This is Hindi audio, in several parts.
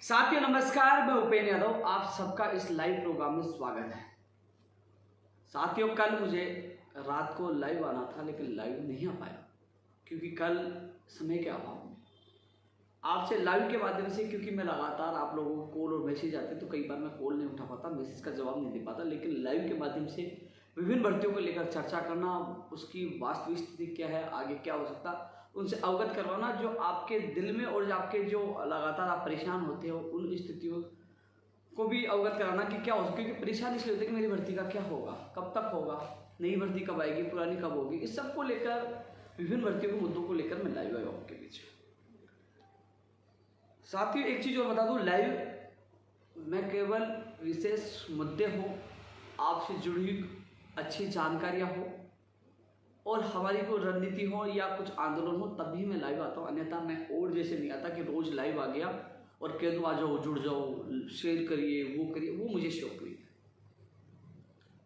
साथियों नमस्कार, मैं उपेंद्र यादव, आप सबका इस लाइव प्रोग्राम में स्वागत है। साथियों कल मुझे रात को लाइव आना था लेकिन लाइव नहीं आ पाया क्योंकि कल समय के अभाव में आपसे लाइव के माध्यम से, क्योंकि मैं लगातार आप लोगों को कॉल और मैसेज आते तो कई बार मैं कॉल नहीं उठा पाता, मैसेज का जवाब नहीं दे पाता, लेकिन लाइव के माध्यम से विभिन्न भर्तियों को लेकर चर्चा करना, उसकी वास्तविक स्थिति क्या है, आगे क्या हो सकता, उनसे अवगत करवाना, जो आपके दिल में और आपके जो लगातार आप परेशान होते हो उन स्थितियों को भी अवगत कराना कि क्या हो सकता है। क्योंकि परेशान इसलिए होती है कि मेरी भर्ती का क्या होगा, कब तक होगा, नई भर्ती कब आएगी, पुरानी कब होगी, इस सब को लेकर विभिन्न भर्तियों के मुद्दों को लेकर मैं लाइव आया आपके बीच। साथियों एक चीज़ और बता दूं, लाइव मैं केवल विशेष मुद्दे हो, आपसे जुड़ी अच्छी जानकारियाँ हो और हमारी कोई रणनीति हो या कुछ आंदोलन हो तभी मैं लाइव आता हूँ, अन्यथा मैं और जैसे नहीं आता कि रोज़ लाइव आ गया और कह दूँ आ जाओ, जुड़ जाओ, शेयर करिए, वो मुझे शौक नहीं है।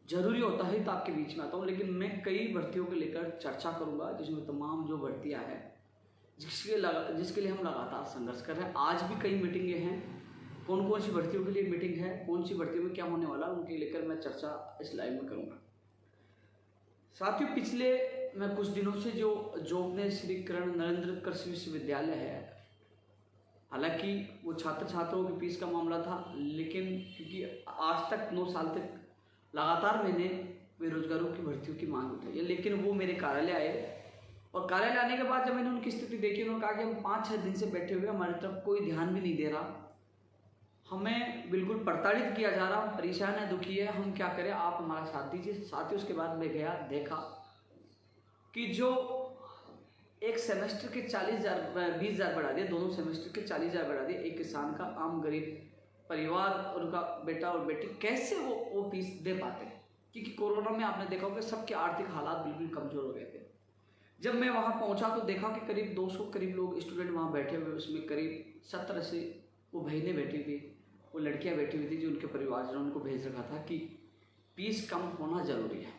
जरूरी होता है तो आपके बीच में आता हूँ, लेकिन मैं कई भर्तियों को लेकर चर्चा करूँगा जिसमें तमाम जो भर्तियाँ हैं जिसके लिए हम लगातार संघर्ष कर रहे हैं। आज भी कई मीटिंगें हैं, कौन कौन सी भर्तियों के लिए मीटिंग है, कौन सी भर्तियों में क्या होने वाला, उनके लेकर मैं चर्चा इस लाइव में करूँगा। साथियों पिछले मैं कुछ दिनों से जो जोगने श्री किरण नरेंद्र कृषि विश्वविद्यालय है, हालांकि वो छात्र छात्राओं की फीस का मामला था, लेकिन क्योंकि आज तक 9 साल तक लगातार मैंने बेरोजगारों की भर्तियों की मांग उठाई है, लेकिन वो मेरे कार्यालय आए और कार्यालय आने के बाद जब मैंने उनकी स्थिति देखी, उन्होंने कहा कि हम 5-6 दिन से बैठे हुए, हमारी तरफ कोई ध्यान भी नहीं दे रहा, हमें बिल्कुल प्रताड़ित किया जा रहा, हम परेशान है, दुखी है, हम क्या करें, आप हमारा साथ दीजिए। साथ ही उसके बाद मैं गया, देखा कि जो एक सेमेस्टर के 20,000 बढ़ा दिए, दोनों सेमेस्टर के 40,000 बढ़ा दिए, एक किसान का आम गरीब परिवार, उनका बेटा और बेटी कैसे वो फीस दे पाते हैं, क्योंकि कोरोना में आपने देखा होगा सबके आर्थिक हालात बिल्कुल कमजोर हो गए थे। जब मैं वहाँ पहुँचा तो देखा कि करीब 200 करीब लोग स्टूडेंट वहाँ बैठे हुए, उसमें करीब 70 से वो बहनें बैठी थी, वो लड़कियाँ बैठी हुई थी जो उनके परिवारजनों ने उनको भेज रखा था कि फीस कम होना जरूरी है।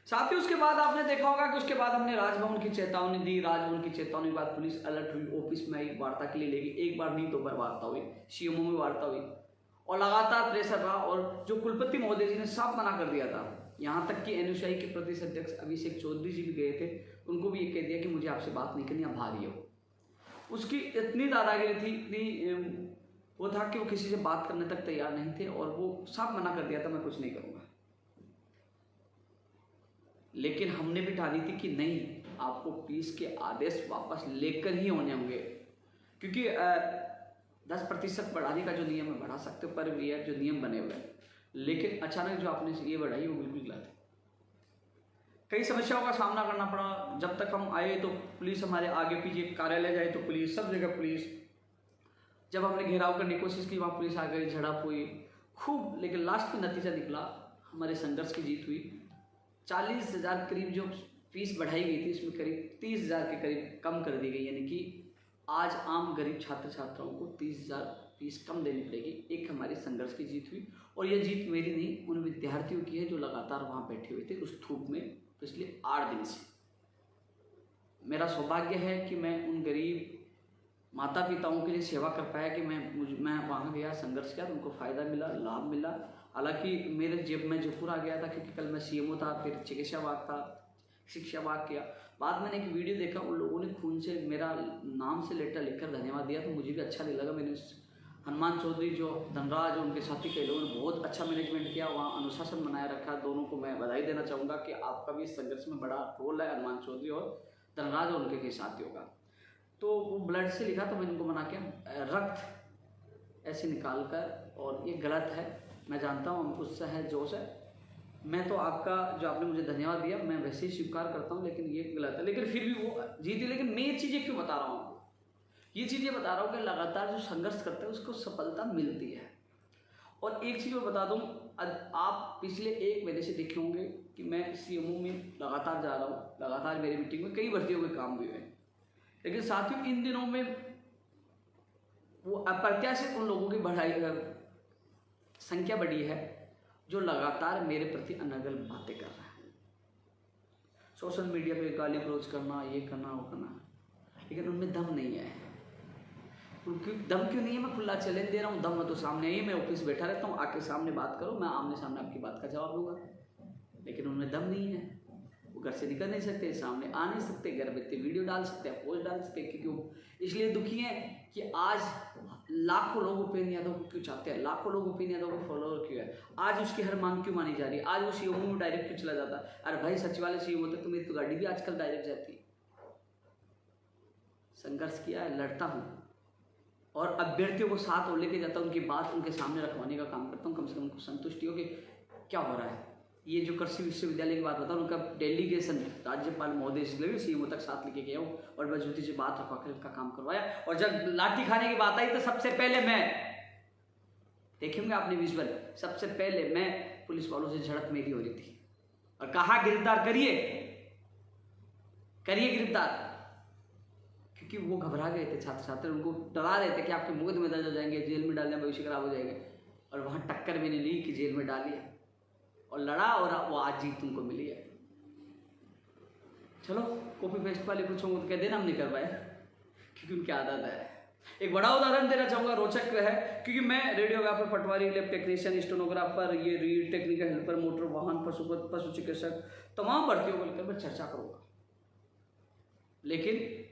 साथ ही उसके बाद आपने देखा होगा कि उसके बाद हमने राजभवन की चेतावनी दी, राजभवन की चेतावनी के बाद पुलिस अलर्ट हुई, ऑफिस में आई, वार्ता के लिए लेगी, एक बार नहीं 2 बार वार्ता हुई, सीएमओ में वार्ता हुई और लगातार प्रेशर रहा। और जो कुलपति महोदय जी ने साफ मना कर दिया था, यहाँ तक कि एनयूसीआई के प्रदेश अध्यक्ष अभिषेक चौधरी जी भी गए थे, उनको भी ये कह दिया कि मुझे आपसे बात नहीं करनी, आप भागी हो। उसकी इतनी दादागिरी थी, इतनी वो था कि वो किसी से बात करने तक तैयार नहीं थे और वो साफ मना कर दिया था मैं कुछ नहीं करूँगा। लेकिन हमने भी ठानी थी कि नहीं, आपको फीस के आदेश वापस लेकर ही होने होंगे, क्योंकि 10% बढ़ाने का जो नियम है बढ़ा सकते हो, पर भी है जो नियम बने हुए हैं, लेकिन अचानक जो आपने ये बढ़ाई वो बिल्कुल गलत है। कई समस्याओं का सामना करना पड़ा। जब तक हम आए तो पुलिस हमारे आगे पीछे, कार्यालय जाए तो पुलिस, सब जगह पुलिस। जब हमने घेराव करने की कोशिश की वहाँ पुलिस आ गई, झड़प हुई खूब, लेकिन लास्ट में नतीजा निकला, हमारे संघर्ष की जीत हुई। 40,000 करीब जो फीस बढ़ाई गई थी उसमें करीब 30,000 के करीब कम कर दी गई, यानी कि आज आम गरीब छात्र छात्राओं को 30,000 फीस कम देनी पड़ेगी। एक हमारी संघर्ष की जीत हुई और यह जीत मेरी नहीं, उन विद्यार्थियों की है जो लगातार वहाँ बैठे हुए थे उस धूप में पिछले 8 दिन से। मेरा सौभाग्य है कि मैं उन गरीब माता पिताओं के लिए सेवा कर पाया कि मैं वहाँ गया, संघर्ष किया तो उनको फ़ायदा मिला, लाभ मिला। हालांकि मेरे जेब में जयपुर आ गया था क्योंकि कल मैं सीएमओ था, फिर चिकित्सा विभाग था, शिक्षा विभाग किया। बाद मैंने एक वीडियो देखा, उन लोगों ने खून से मेरा नाम से लेटर लिखकर धन्यवाद दिया, तो मुझे भी अच्छा नहीं लगा। मैंने हनुमान चौधरी जो धनराज और उनके साथी कई लोगों ने बहुत अच्छा मैनेजमेंट किया, वहाँ अनुशासन बनाए रखा। दोनों को मैं बधाई देना चाहूँगा कि आपका भी इस संघर्ष में बड़ा रोल है, हनुमान चौधरी और धनराज और उनके साथियों का। तो वो ब्लड से लिखा तो मैंने उनको मना किया, रक्त ऐसे निकाल कर, और ये गलत है। मैं जानता हूँ उत्साह है, जोश है, मैं तो आपका जो आपने मुझे धन्यवाद दिया मैं वैसे ही स्वीकार करता हूँ, लेकिन ये गलत है। लेकिन फिर भी वो जीती। लेकिन मैं ये चीज़ें क्यों बता रहा हूँ आपको, ये चीज़ें बता रहा हूँ कि लगातार जो संघर्ष करते हैं उसको सफलता मिलती है। और एक चीज़ मैं बता दूँ, आप पिछले 1 महीने से देखे होंगे कि मैं सीएमओ में लगातार जा रहा हूँ, लगातार मेरी मीटिंग में कई भर्तियों के काम भी हुए, लेकिन साथियों इन दिनों में वो अप्रत्याशित उन लोगों की संख्या बढ़ी है जो लगातार मेरे प्रति अनर्गल बातें कर रहे हैं, सोशल मीडिया पे गाली गलौज करना, ये करना वो करना, लेकिन उनमें दम नहीं है। क्योंकि दम क्यों नहीं है? मैं खुला चैलेंज दे रहा हूँ, दम है तो सामने आइए, मैं ऑफिस बैठा रहता हूँ, आके सामने बात करो, मैं आमने सामने आपकी बात का जवाब दूंगा। लेकिन उनमें दम नहीं है, वो घर से निकल नहीं सकते, सामने आ नहीं सकते, घर बैठे वीडियो डाल सकते हैं, पोस्ट डाल सकते हैं, क्योंकि वो इसलिए दुखी हैं कि आज लाखों लोग उपेंद्र यादव को क्यों चाहते हैं, लाखों लोग उपेंद्र यादव को फॉलोअर क्यों है, आज उसकी हर मांग क्यों मानी जा रही है, आज वो सीएम में डायरेक्ट क्यों चला जाता है। अरे भाई सचिवालय सीएम होते तो मेरी तो गाड़ी भी आजकल डायरेक्ट जाती है। संघर्ष किया है, लड़ता हूँ और अभ्यर्थियों को साथ और लेके जाता हूँ, उनकी बात उनके सामने रखवाने का काम करता हूँ, कम से कम उनको संतुष्टि हो कि क्या हो रहा है। ये जो कृषि विश्वविद्यालय की बात बताऊँ, उनका डेलीगेशन राज्यपाल महोदय से सीएमओ तक साथ लेके गया हूँ और मजबूती से बात रखवा कर का काम करवाया। और जब लाठी खाने की बात आई तो सबसे पहले मैं, देखेंगे आपने विजुअल, सबसे पहले मैं पुलिस वालों से झड़प मेरी हो रही थी और कहा गिरफ्तार करिए गिरफ्तार, क्योंकि वो घबरा गए थे छात्र छात्र, उनको डरा रहे थे कि आपके मुकदमे दर्ज हो जाएंगे, जेल में डालने, भविष्य खराब हो जाएगा। और वहाँ टक्कर मैंने ली कि जेल में डालिए और लड़ा और वो आज जीत तुमको मिली है। चलो कॉपी पेस्ट वाले कुछ होंगे तो कह देना हम नहीं करवाए, क्योंकि उनकी आदत है। एक बड़ा उदाहरण देना चाहूँगा, रोचक है, क्योंकि मैं रेडियोग्राफर, पटवारी, लैब टेक्नीशियन, स्टेनोग्राफर, ये रीड, टेक्निकल हेल्पर, मोटर वाहन, पशु चिकित्सक, तमाम भर्तियों को लेकर मैं चर्चा करूँगा। लेकिन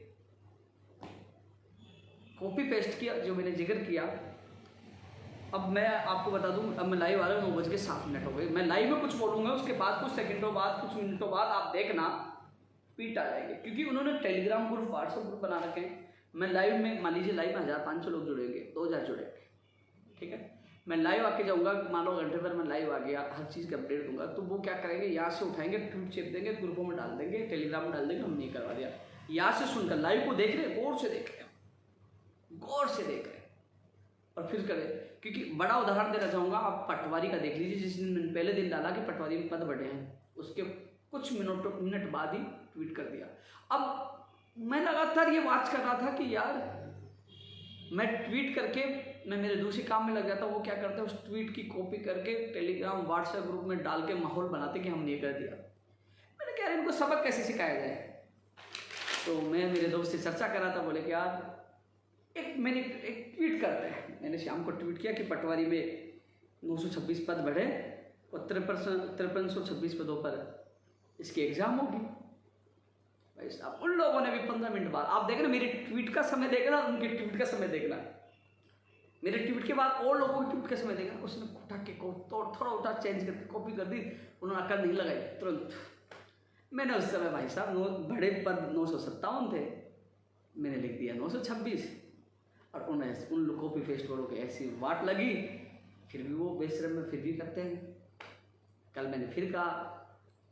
कॉपी पेस्ट किया जो मैंने जिक्र किया, अब मैं आपको बता दूं, अब मैं लाइव आ रहा हूँ, 9:07 हो गए। मैं लाइव में कुछ बोलूँगा, उसके बाद कुछ सेकंडों बाद, कुछ मिनटों बाद आप देखना पीट आ जाएंगे, क्योंकि उन्होंने टेलीग्राम ग्रुप, व्हाट्सएप ग्रुप बना रखे हैं। मैं लाइव में, मान लीजिए लाइव में 1500 लोग जुड़ेंगे, 2000 जुड़ेंगे, ठीक है। मैं लाइव आके जाऊँगा, मान लो घंटे भर मैं लाइव आ गया, हर चीज़ का अपडेट दूंगा, तो वो क्या करेंगे, यहाँ से उठाएंगे, ट्वीट चेप देंगे, ग्रुपों में डाल देंगे, टेलीग्राम में डाल देंगे, हम नहीं करवा दिया। यहाँ से सुनकर लाइव को देख रहे, गौर से देख रहे, गौर से देख रहे और फिर करें। क्योंकि बड़ा उदाहरण देना चाहूँगा, आप पटवारी का देख लीजिए, जिस दिन मैंने पहले दिन डाला कि पटवारी में पद बढ़े हैं, उसके कुछ मिनट बाद ही ट्वीट कर दिया। अब मैं लगातार ये बात कर रहा था कि यार मैं ट्वीट करके, मैं मेरे दूसरे काम में लग जाता, वो क्या करते हैं, उस ट्वीट की कॉपी करके टेलीग्राम व्हाट्सएप ग्रुप में डाल के माहौल बनाते कि हमने ये कर दिया। मैंने कह रहा इनको सबक कैसे सिखाया जाए। तो मैं मेरे दोस्त से चर्चा कर रहा था, बोले कि यार मैंने एक ट्वीट करते हैं। मैंने शाम को ट्वीट किया कि पटवारी में 926 पद बढ़े और 5326 पदों पर इसकी एग्जाम होगी। भाई साहब, उन लोगों ने भी 15 मिनट बाद, आप देखना मेरे ट्वीट का समय देखना, उनके ट्वीट का समय देखना, मेरे ट्वीट के बाद और लोगों के ट्वीट का समय देखना। उसने उठा के थोड़ा उठा चेंज करके कॉपी कर दी, उन्होंने अकल नहीं लगाई तुरंत। मैंने उस समय भाई साहब बड़े पद 957 थे, मैंने लिख दिया 926 और उन कॉपी पेस्ट वालों की ऐसी वाट लगी, फिर भी वो बेशरम में फिर भी करते हैं। कल मैंने फिर कहा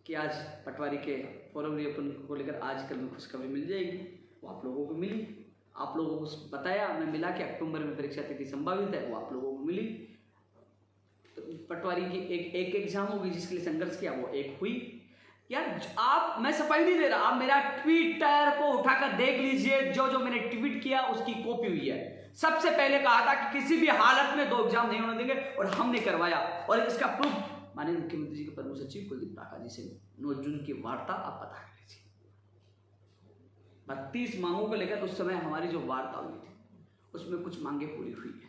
कि आज पटवारी के फॉर्म रिओपन को लेकर आज कल में खुशखबरी मिल जाएगी, वो आप लोगों को मिली। आप लोगों को बताया, मैं मिला कि अक्टूबर में परीक्षा तिथि संभावित है, वो आप लोगों को मिली। तो पटवारी की एक एग्जाम होगी जिसके लिए संघर्ष किया, वो एक हुई। यार आप, मैं सफाई नहीं दे रहा, आप मेरा ट्विटर को उठाकर देख लीजिए, जो जो मैंने ट्वीट किया उसकी कॉपी हुई है। सबसे पहले कहा था कि किसी भी हालत में 2 एग्जाम नहीं होने देंगे और हमने करवाया। और इसका प्रूफ माननीय मुख्यमंत्री जी के प्रमुख सचिव कुलदीप राठा जी से 9 जून की वार्ता आप पता कर लीजिए। 32 मांगों को लेकर उस समय हमारी जो वार्ता हुई थी, उसमें कुछ मांगे पूरी हुई है,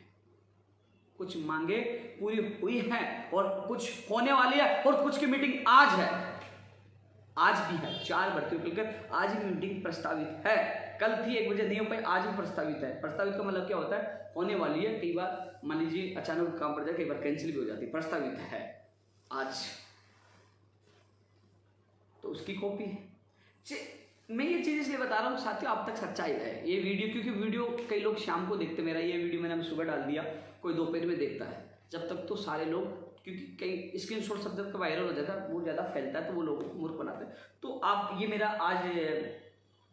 कुछ मांगे पूरी हुई हैं और कुछ होने वाली है, और कुछ की मीटिंग आज है, आज भी है। 4 भर्तियों को लेकर आज ही मीटिंग प्रस्तावित है। कल थी 1 बजे नहीं हो पाई, आज भी प्रस्तावित है। प्रस्तावित का मतलब क्या होता है, होने वाली है। कई बार मान लीजिए अचानक काम पड़ जाए, कई बार कैंसिल भी हो जाती है। प्रस्तावित है आज, तो उसकी कॉपी है। मैं ये चीज़ इसलिए बता रहा हूँ साथियों, आप तक सच्चाई है ये वीडियो, क्योंकि वीडियो कई लोग शाम को देखते, मेरा ये वीडियो मैंने सुबह डाल दिया, कोई दोपहर में देखता है। जब तक तो सारे लोग, क्योंकि कई स्क्रीनशॉट शब्द का वायरल हो जाता है, वो ज़्यादा फैलता है, तो वो लोग मूर्ख बनाते हैं। तो आप ये मेरा आज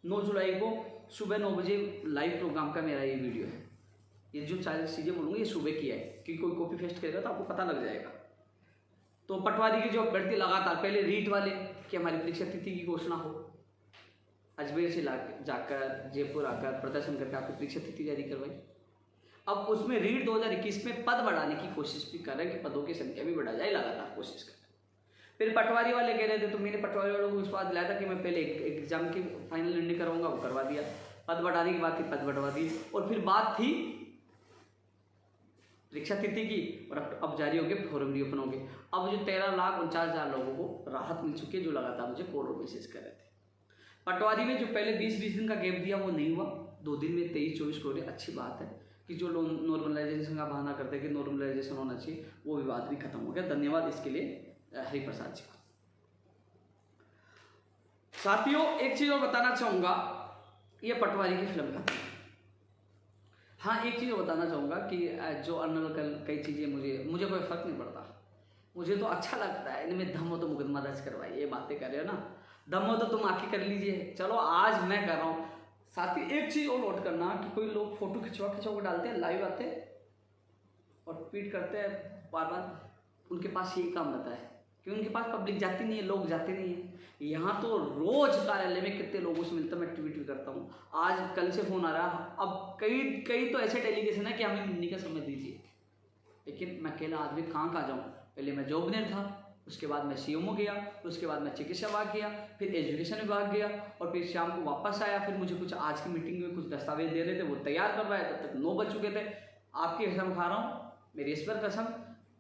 9 जुलाई को सुबह 9 बजे लाइव प्रोग्राम का मेरा ये वीडियो है। ये जो चीज़ें बोलूँगी ये सुबह की है, क्योंकि कोई कॉपी पेस्ट करेगा तो आपको पता लग जाएगा। तो पटवारी की जो अभ्यर्थी लगातार, पहले रीट वाले कि हमारी परीक्षा तिथि की घोषणा हो, अजमेर से जाकर जयपुर आकर प्रदर्शन करके आपकी परीक्षा तिथि जारी करवाई। अब उसमें रीट 2021 में पद बढ़ाने की कोशिश भी कर रहे हैं कि पदों की संख्या भी बढ़ा जाए, लगातार कोशिश कर रहे हैं। फिर पटवारी वाले कह रहे थे, तो मैंने पटवारी वालों को विश्वास दिलाया था कि मैं पहले एग्जाम की फाइनल निर्णय करवाऊंगा, वो करवा दिया। पद बढ़ाने की बात थी, पद बढ़वा दी। और फिर बात थी परीक्षा तिथि की और अब जारी हो गए, फॉर्म रीओपन हो गए। अब जो 13,49,000 लोगों को राहत मिल चुकी है, जो लगातार मुझे कॉल मैसेज कर रहे थे। पटवारी में जो पहले 20-20 दिन का गैप दिया वो नहीं हुआ, 2 दिन में 23-24 करोड़। अच्छी बात है कि जो लोग नॉर्मलाइजेशन का बहाना करते हैं कि नॉर्मलाइजेशन होना चाहिए, वो विवाद भी खत्म हो गया। धन्यवाद इसके लिए हरिप्रसाद जी को। साथियों, एक चीज और बताना चाहूंगा, ये पटवारी की फिल्म का। हाँ, एक चीज और बताना चाहूंगा कि जो अनकल कई चीजें मुझे कोई फर्क नहीं पड़ता, मुझे तो अच्छा लगता है। इनमें दम हो तो मुकदमा दर्ज करवाइए, ये बातें कर रहे हो ना, दम हो तो तुम आके कर लीजिए। चलो आज मैं कर रहा हूँ। साथ ही एक चीज और नोट करना कि कोई लोग फोटो खिंचवा के डालते हैं, लाइव आते और ट्वीट करते हैं बार बार, उनके पास यही काम रहता है कि उनके पास पब्लिक जाती नहीं है, लोग जाते नहीं है। यहाँ तो रोज कार्यालय में कितने लोगों से मिलता, मैं ट्वीट भी करता हूँ। आज कल से फोन आ रहा, अब कई तो ऐसे डेलीगेशन है कि हमें मिलने का समय दीजिए, लेकिन मैं अकेला आदमी कहाँ जाऊँ। पहले मैं जॉबनेर था, उसके बाद मैं सीएमओ गया, उसके बाद मैं चिकित्सा विभाग गया, फिर एजुकेशन विभाग गया, और फिर शाम को वापस आया। फिर मुझे कुछ आज की मीटिंग में कुछ दस्तावेज दे रहे थे, वो तैयार करवाया, तब तक 9 बज चुके थे। आपकी कसम खा रहा हूँ, मेरी ईश्वर कसम,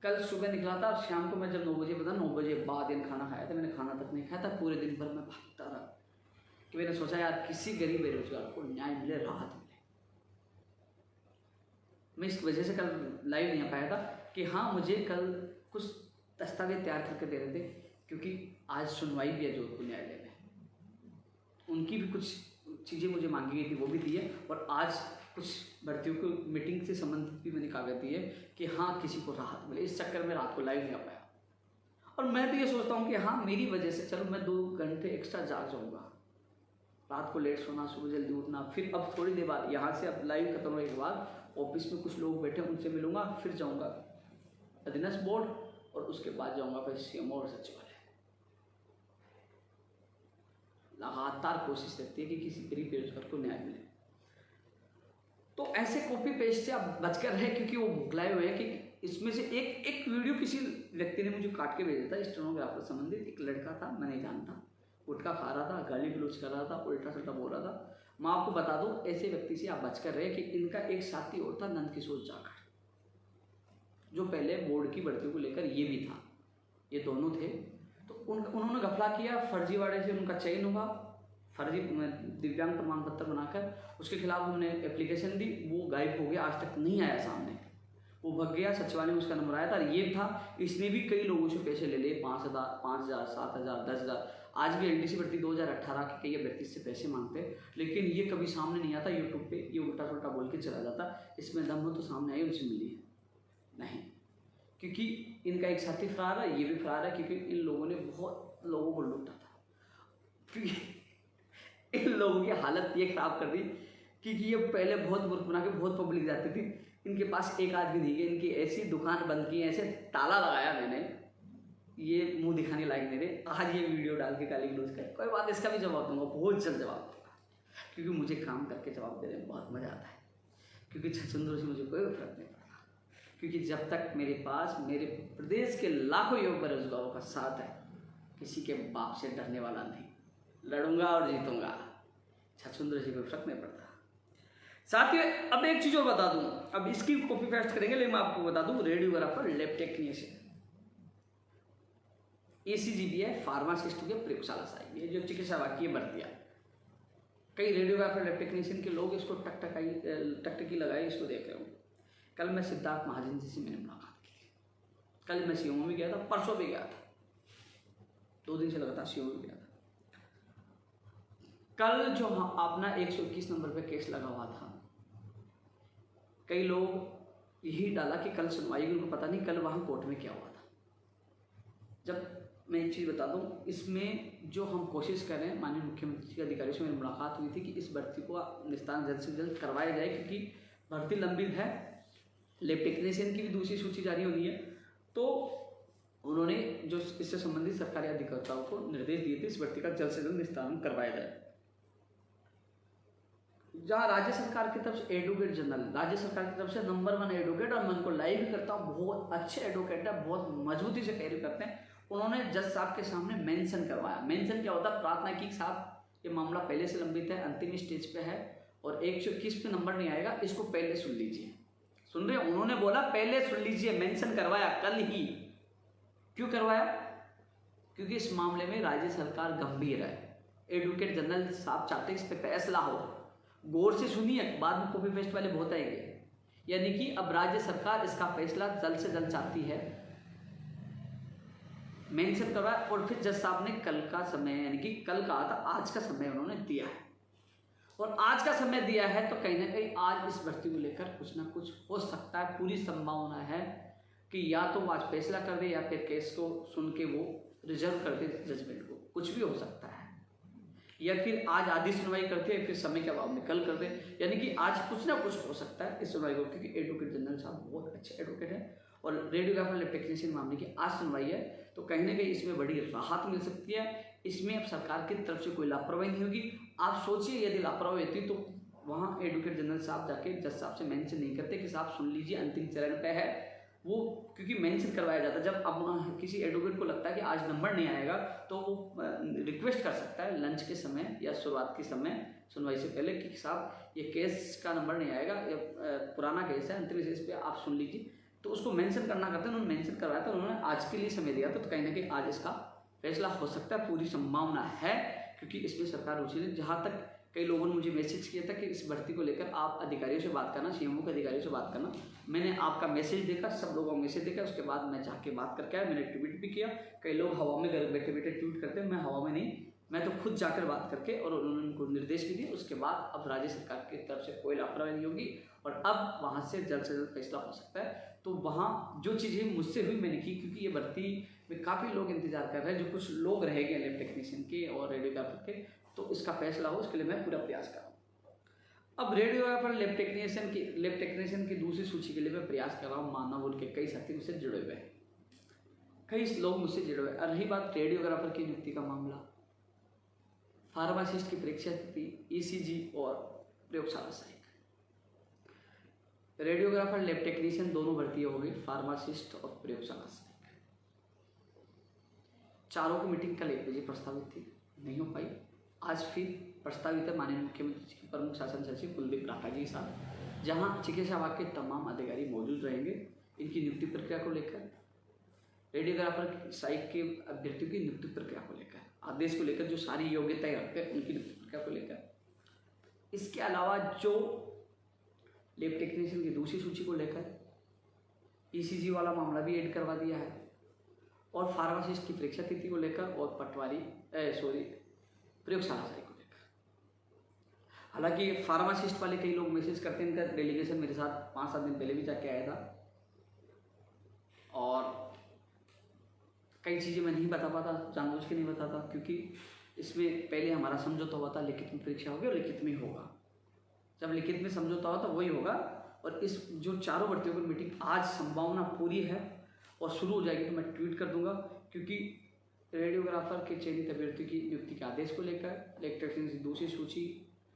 कल सुबह निकला था और शाम को मैं जब 9 बजे, पता 9 बजे बाद दिन खाना खाया था, मैंने खाना तक नहीं खाया था। पूरे दिन भर मैं भागता रहा कि मैंने सोचा यार किसी गरीब बेरोजगार को न्याय मिले, राहत मिले। मैं इस वजह से कल लाइव नहीं आ पाया था कि हाँ, मुझे कल कुछ दस्तावेज तैयार करके दे रहे थे, क्योंकि आज सुनवाई भी है जोधपुर न्यायालय में। उनकी भी कुछ चीज़ें मुझे मांगी गई थी, वो भी दी है। और आज कुछ भर्तियों को मीटिंग से संबंधित भी मैंने कागज दिए कि हाँ, किसी को राहत मिले। इस चक्कर में रात को लाइव नहीं आ पाया। और मैं भी ये सोचता हूँ कि हाँ, मेरी वजह से चलो मैं 2 घंटे एक्स्ट्रा जाग जाऊँगा। रात को लेट सोना, सुबह जल्दी उठना, फिर अब थोड़ी देर बाद यहाँ से अब लाइव खत्म होने के बाद ऑफिस में कुछ लोग बैठे, उनसे मिलूंगा, फिर जाऊँगा अधीनस्थ बोर्ड, और उसके बाद जाऊँगा फिर सीएमओ और सचिवालय। लगातार कोशिश रहती है कि किसी गरीब बेरोजगार को न्याय मिले। तो ऐसे कॉपी पेस्ट से आप बचकर रहे, क्योंकि वो भुगलाए हुए हैं कि इसमें से एक वीडियो किसी व्यक्ति ने मुझे काट के भेजा था, स्टेनोग्राफर संबंधित। एक लड़का था, मैं नहीं जानता, गुटखा खा रहा था, गाली गलौज कर रहा था, उल्टा सल्टा बोल रहा था। मैं आपको बता दूं, ऐसे व्यक्ति से आप बचकर रहे कि इनका एक साथी और था, नंदकिशोर जाखड़, जो पहले बोर्ड की भर्तियों को लेकर ये भी था, ये दोनों थे। तो उन्होंने घपला किया, फर्जीवाड़े से उनका चयन हुआ, फर्जी दिव्यांग प्रमाण पत्र बनाकर उसके खिलाफ हमने एप्लीकेशन दी, वो गायब हो गया, आज तक नहीं आया सामने, वो भग गया। सचिवालय में उसका नंबर आया था, ये था। इसने भी कई लोगों से पैसे ले लिए, 5,000, 7,000, 10,000। आज भी एलडीसी भर्ती 2018 के कई व्यक्ति से पैसे मांगते हैं, लेकिन ये कभी सामने नहीं आता। यूट्यूब पे ये उल्टा सुल्टा बोल के चला जाता, इसमें दम हो तो सामने आए, उनसे मिली नहीं, क्योंकि इनका एक साथी फरार है, ये भी फरार है, क्योंकि इन लोगों ने बहुत लोगों को लूटा था। क्योंकि इन लोगों की हालत ये खराब कर दी कि ये पहले बहुत मुर्ख बना के बहुत पब्लिक जाती थी, इनके पास एक आदमी नहीं है, इनकी ऐसी दुकान बंद की, ऐसे ताला लगाया मैंने, ये मुंह दिखाने लायक नहीं रहे। आज ये वीडियो डाल के गाली गलौज कर, कोई बात, इसका भी जवाब दूंगा, बहुत जल्द जवाब दूंगा, क्योंकि मुझे काम करके जवाब देने में बहुत मजा आता है। क्योंकि छछूंदरों से मुझे कोई फर्क नहीं पड़ता, क्योंकि जब तक मेरे पास मेरे प्रदेश के लाखों युवक बेरोजगारों का साथ है, किसी के बाप से डरने वाला नहीं, लड़ूंगा और जीतूंगा, छछूंदरों से कोई फर्क नहीं पड़ता। साथ ही अब एक चीज और बता दूं, अब इसकी कॉपी पेस्ट करेंगे, लेकिन मैं आपको बता दूं, radiographer, lab technician, ACGBI pharmacist के प्रयोगशाला साहब, ये जो चिकित्सा विभाग की भर्तियां, कई रेडियोग्राफर, लैब टेक्नीशियन के लोग इसको टकटकी लगाए, इसको देख रहे हो। कल मैं सिद्धार्थ महाजन जी से मैंने मुलाकात की, कल मैं सीएमओ में गया था, परसों भी गया था, 2 दिन से लगातार सीएमओ में गया था। कल जो अपना 121 नंबर पे केस लगा हुआ था, कई लोग यही डाला कि कल सुनवाई, उनको पता नहीं कल वहाँ कोर्ट में क्या हुआ था। जब मैं एक चीज़ बता दूं, इसमें जो हम कोशिश कर रहे हैं, माननीय मुख्यमंत्री के अधिकारियों से मेरी मुलाकात हुई थी कि इस भर्ती को निस्तारण जल्द से जल्द करवाया जाए, क्योंकि भर्ती लंबित है। लैब टेक्नीशियन की भी दूसरी सूची जारी होनी है, तो उन्होंने जो इससे संबंधित सरकारी अधिकारियों को निर्देश दिए थे, इस भर्ती का जल्द से जल्द निस्तारण करवाया जाए। जहाँ राज्य सरकार की तरफ से एडवोकेट जनरल, राज्य सरकार की तरफ से नंबर 1 एडवोकेट, और मैं उनको लाइव करता हूँ, बहुत अच्छे एडवोकेट है, बहुत मजबूती से कैरी करते हैं। उन्होंने जज साहब के सामने मेंशन करवाया। मेंशन क्या होता है? प्रार्थना की साहब, ये मामला पहले से लंबित है, अंतिम स्टेज पे है और 121 पे नंबर नहीं आएगा, इसको पहले सुन लीजिए। सुन रहे हैं? उन्होंने बोला पहले सुन लीजिए, मेंशन करवाया कल ही। क्यों करवाया? क्योंकि इस मामले में राज्य सरकार गंभीर है। एडवोकेट जनरल साहब चाहते हैं इस पे फैसला हो। गौर से सुनिए, बाद में कॉपी पेस्ट वाले बहुत आएंगे। यानी कि अब राज्य सरकार इसका फैसला जल्द से जल्द चाहती है, मेंशन करवाया। और फिर जज साहब ने कल का समय, यानी कि कल कहा था, आज का समय उन्होंने दिया है। और आज का समय दिया है तो कहीं ना कहीं आज इस भर्ती को लेकर कुछ ना कुछ हो सकता है। पूरी संभावना है कि या तो वो आज फैसला कर दे या फिर केस को सुन के वो रिजर्व कर दे जजमेंट को, कुछ भी हो सकता है। या फिर आज आधी सुनवाई करते हैं, फिर समय के अभाव में कल कर दे। यानी कि आज कुछ ना कुछ हो सकता है इस सुनवाई को, क्योंकि एडवोकेट जनरल साहब बहुत अच्छे एडवोकेट हैं। और रेडियोग्राफर लैब टेक्नीशियन मामले की आज सुनवाई है, तो कहीं ना कहीं इसमें बड़ी राहत मिल सकती है। इसमें अब सरकार की तरफ से कोई लापरवाही नहीं होगी। आप सोचिए, यदि लापरवाही होती तो वहाँ एडवोकेट जनरल साहब जाके जज साहब से मेंशन नहीं करते कि साहब सुन लीजिए अंतिम चरण पे है वो, क्योंकि मेंशन करवाया जाता है। जब अब किसी एडवोकेट को लगता है कि आज नंबर नहीं आएगा तो वो रिक्वेस्ट कर सकता है लंच के समय या शुरुआत के समय सुनवाई से पहले कि साहब ये केस का नंबर नहीं आएगा, या पुराना केस है, अंतिम केस पे आप सुन लीजिए। तो उसको मेंशन करना करते हैं, उन्होंने मेंशन करवाया था, उन्होंने आज के लिए समय दिया था। तो कहीं ना कहीं आज इसका फैसला हो सकता है, पूरी संभावना है, क्योंकि इसमें सरकार रुचि है। जहाँ तक कई लोगों ने मुझे मैसेज किया था कि इस भर्ती को लेकर आप अधिकारियों से बात करना, सीएमओ के अधिकारियों से बात करना। मैंने आपका मैसेज देखा, सब लोगों का मैसेज देखा, उसके बाद मैं जाके बात करके आया। मैंने ट्वीट भी किया। कई लोग हवा में घर बैठे बैठे ट्वीट करते हैं, मैं हवा में नहीं, मैं तो खुद जाकर बात करके, और उन्होंने उनको निर्देश भी दिए। उसके बाद अब राज्य सरकार की तरफ से कोई लापरवाही नहीं होगी और अब वहाँ से जल्द फैसला हो सकता है। तो वहाँ जो चीज़ें मुझसे हुई मैंने की, क्योंकि ये भर्ती में काफ़ी लोग इंतजार कर रहे हैं, जो कुछ लोग रह गए लैब टेक्नीशियन के और रेडियोग्राफर के, तो इसका फैसला हो उसके लिए मैं पूरा प्रयास कर रहा हूँ। अब रेडियोग्राफर लैब टेक्नीशियन की दूसरी सूची के लिए मैं प्रयास कर रहा हूँ। मानव बोल के कई साथी मुझसे जुड़े हुए हैं, कई लोग मुझसे जुड़े हुए हैं। रही बात रेडियोग्राफर की नियुक्ति का मामला, फार्मासिस्ट की परीक्षा थी, ईसीजी और प्रयोगशाला सहायक। रेडियोग्राफर लैब टेक्नीशियन दोनों भर्ती हो गई, फार्मासिस्ट और प्रयोगशाला सहायक। चारों की मीटिंग कल 1 बजे प्रस्तावित थी, नहीं हो पाई। आज फिर प्रस्तावित है माननीय मुख्यमंत्री जी के प्रमुख शासन सचिव कुलदीप राठा जी के साथ, जहां चिकित्सा विभाग के तमाम अधिकारी मौजूद रहेंगे। इनकी नियुक्ति प्रक्रिया को लेकर, रेडियोग्राफर सहायक के अभ्यर्थियों की नियुक्ति प्रक्रिया को लेकर, आदेश को लेकर, जो सारी योग्यताएं रखते हैं उनकी नियुक्ति प्रक्रिया को लेकर। इसके अलावा जो लैब टेक्नीशियन की दूसरी सूची को लेकर ईसीजी वाला मामला भी ऐड करवा दिया है, और फार्मासिस्ट की परीक्षा तिथि को लेकर, और प्रयोगशाला सहायक को लेकर। हालांकि फार्मासिस्ट वाले कई लोग मैसेज करते हैं, इनका डेलीगेशन मेरे साथ 5-7 दिन पहले भी जाके आया था, और कई चीज़ें मैं नहीं बता पाता, जानबूझ के नहीं बताता, क्योंकि इसमें पहले हमारा समझौता हुआ था लिखित में परीक्षा होगी और लिखित में होगा। जब लिखित में समझौता हो तो वही होगा। और इस जो चारों भर्तियों की मीटिंग आज संभावना पूरी है और शुरू हो जाएगी, तो मैं ट्वीट कर दूंगा, क्योंकि रेडियोग्राफर के चयनित अभ्यर्थी की नियुक्ति के आदेश को लेकर, लैब टेक्नीशियन की दूसरी सूची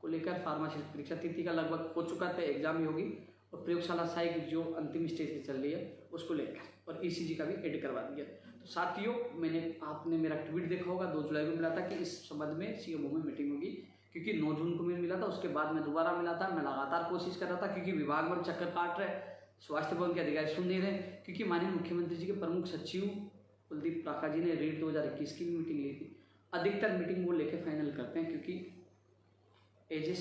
को लेकर, फार्मासिस्ट परीक्षा तिथि का लगभग हो चुका था, एग्जाम ही होगी, और प्रयोगशाला सहायक जो अंतिम स्टेज पे चल रही है उसको लेकर, और ईसीजी का भी ऐड करवा दिया। तो साथियों, आपने मेरा ट्वीट देखा होगा, 2 जुलाई को मिला था कि इस संबंध में सीएमओ में मीटिंग होगी, क्योंकि 9 जून को मैं मिला था, उसके बाद मैं दोबारा मिला था। मैं लगातार कोशिश कर रहा था, क्योंकि विभाग में चक्कर काट रहे, स्वास्थ्य भवन के अधिकारी सुन नहीं रहे, क्योंकि माननीय मुख्यमंत्री जी के प्रमुख सचिव कुलदीप राठा जी ने रीट 2021 की भी मीटिंग ली थी। अधिकतर मीटिंग वो लेके फाइनल करते हैं, क्योंकि एज ए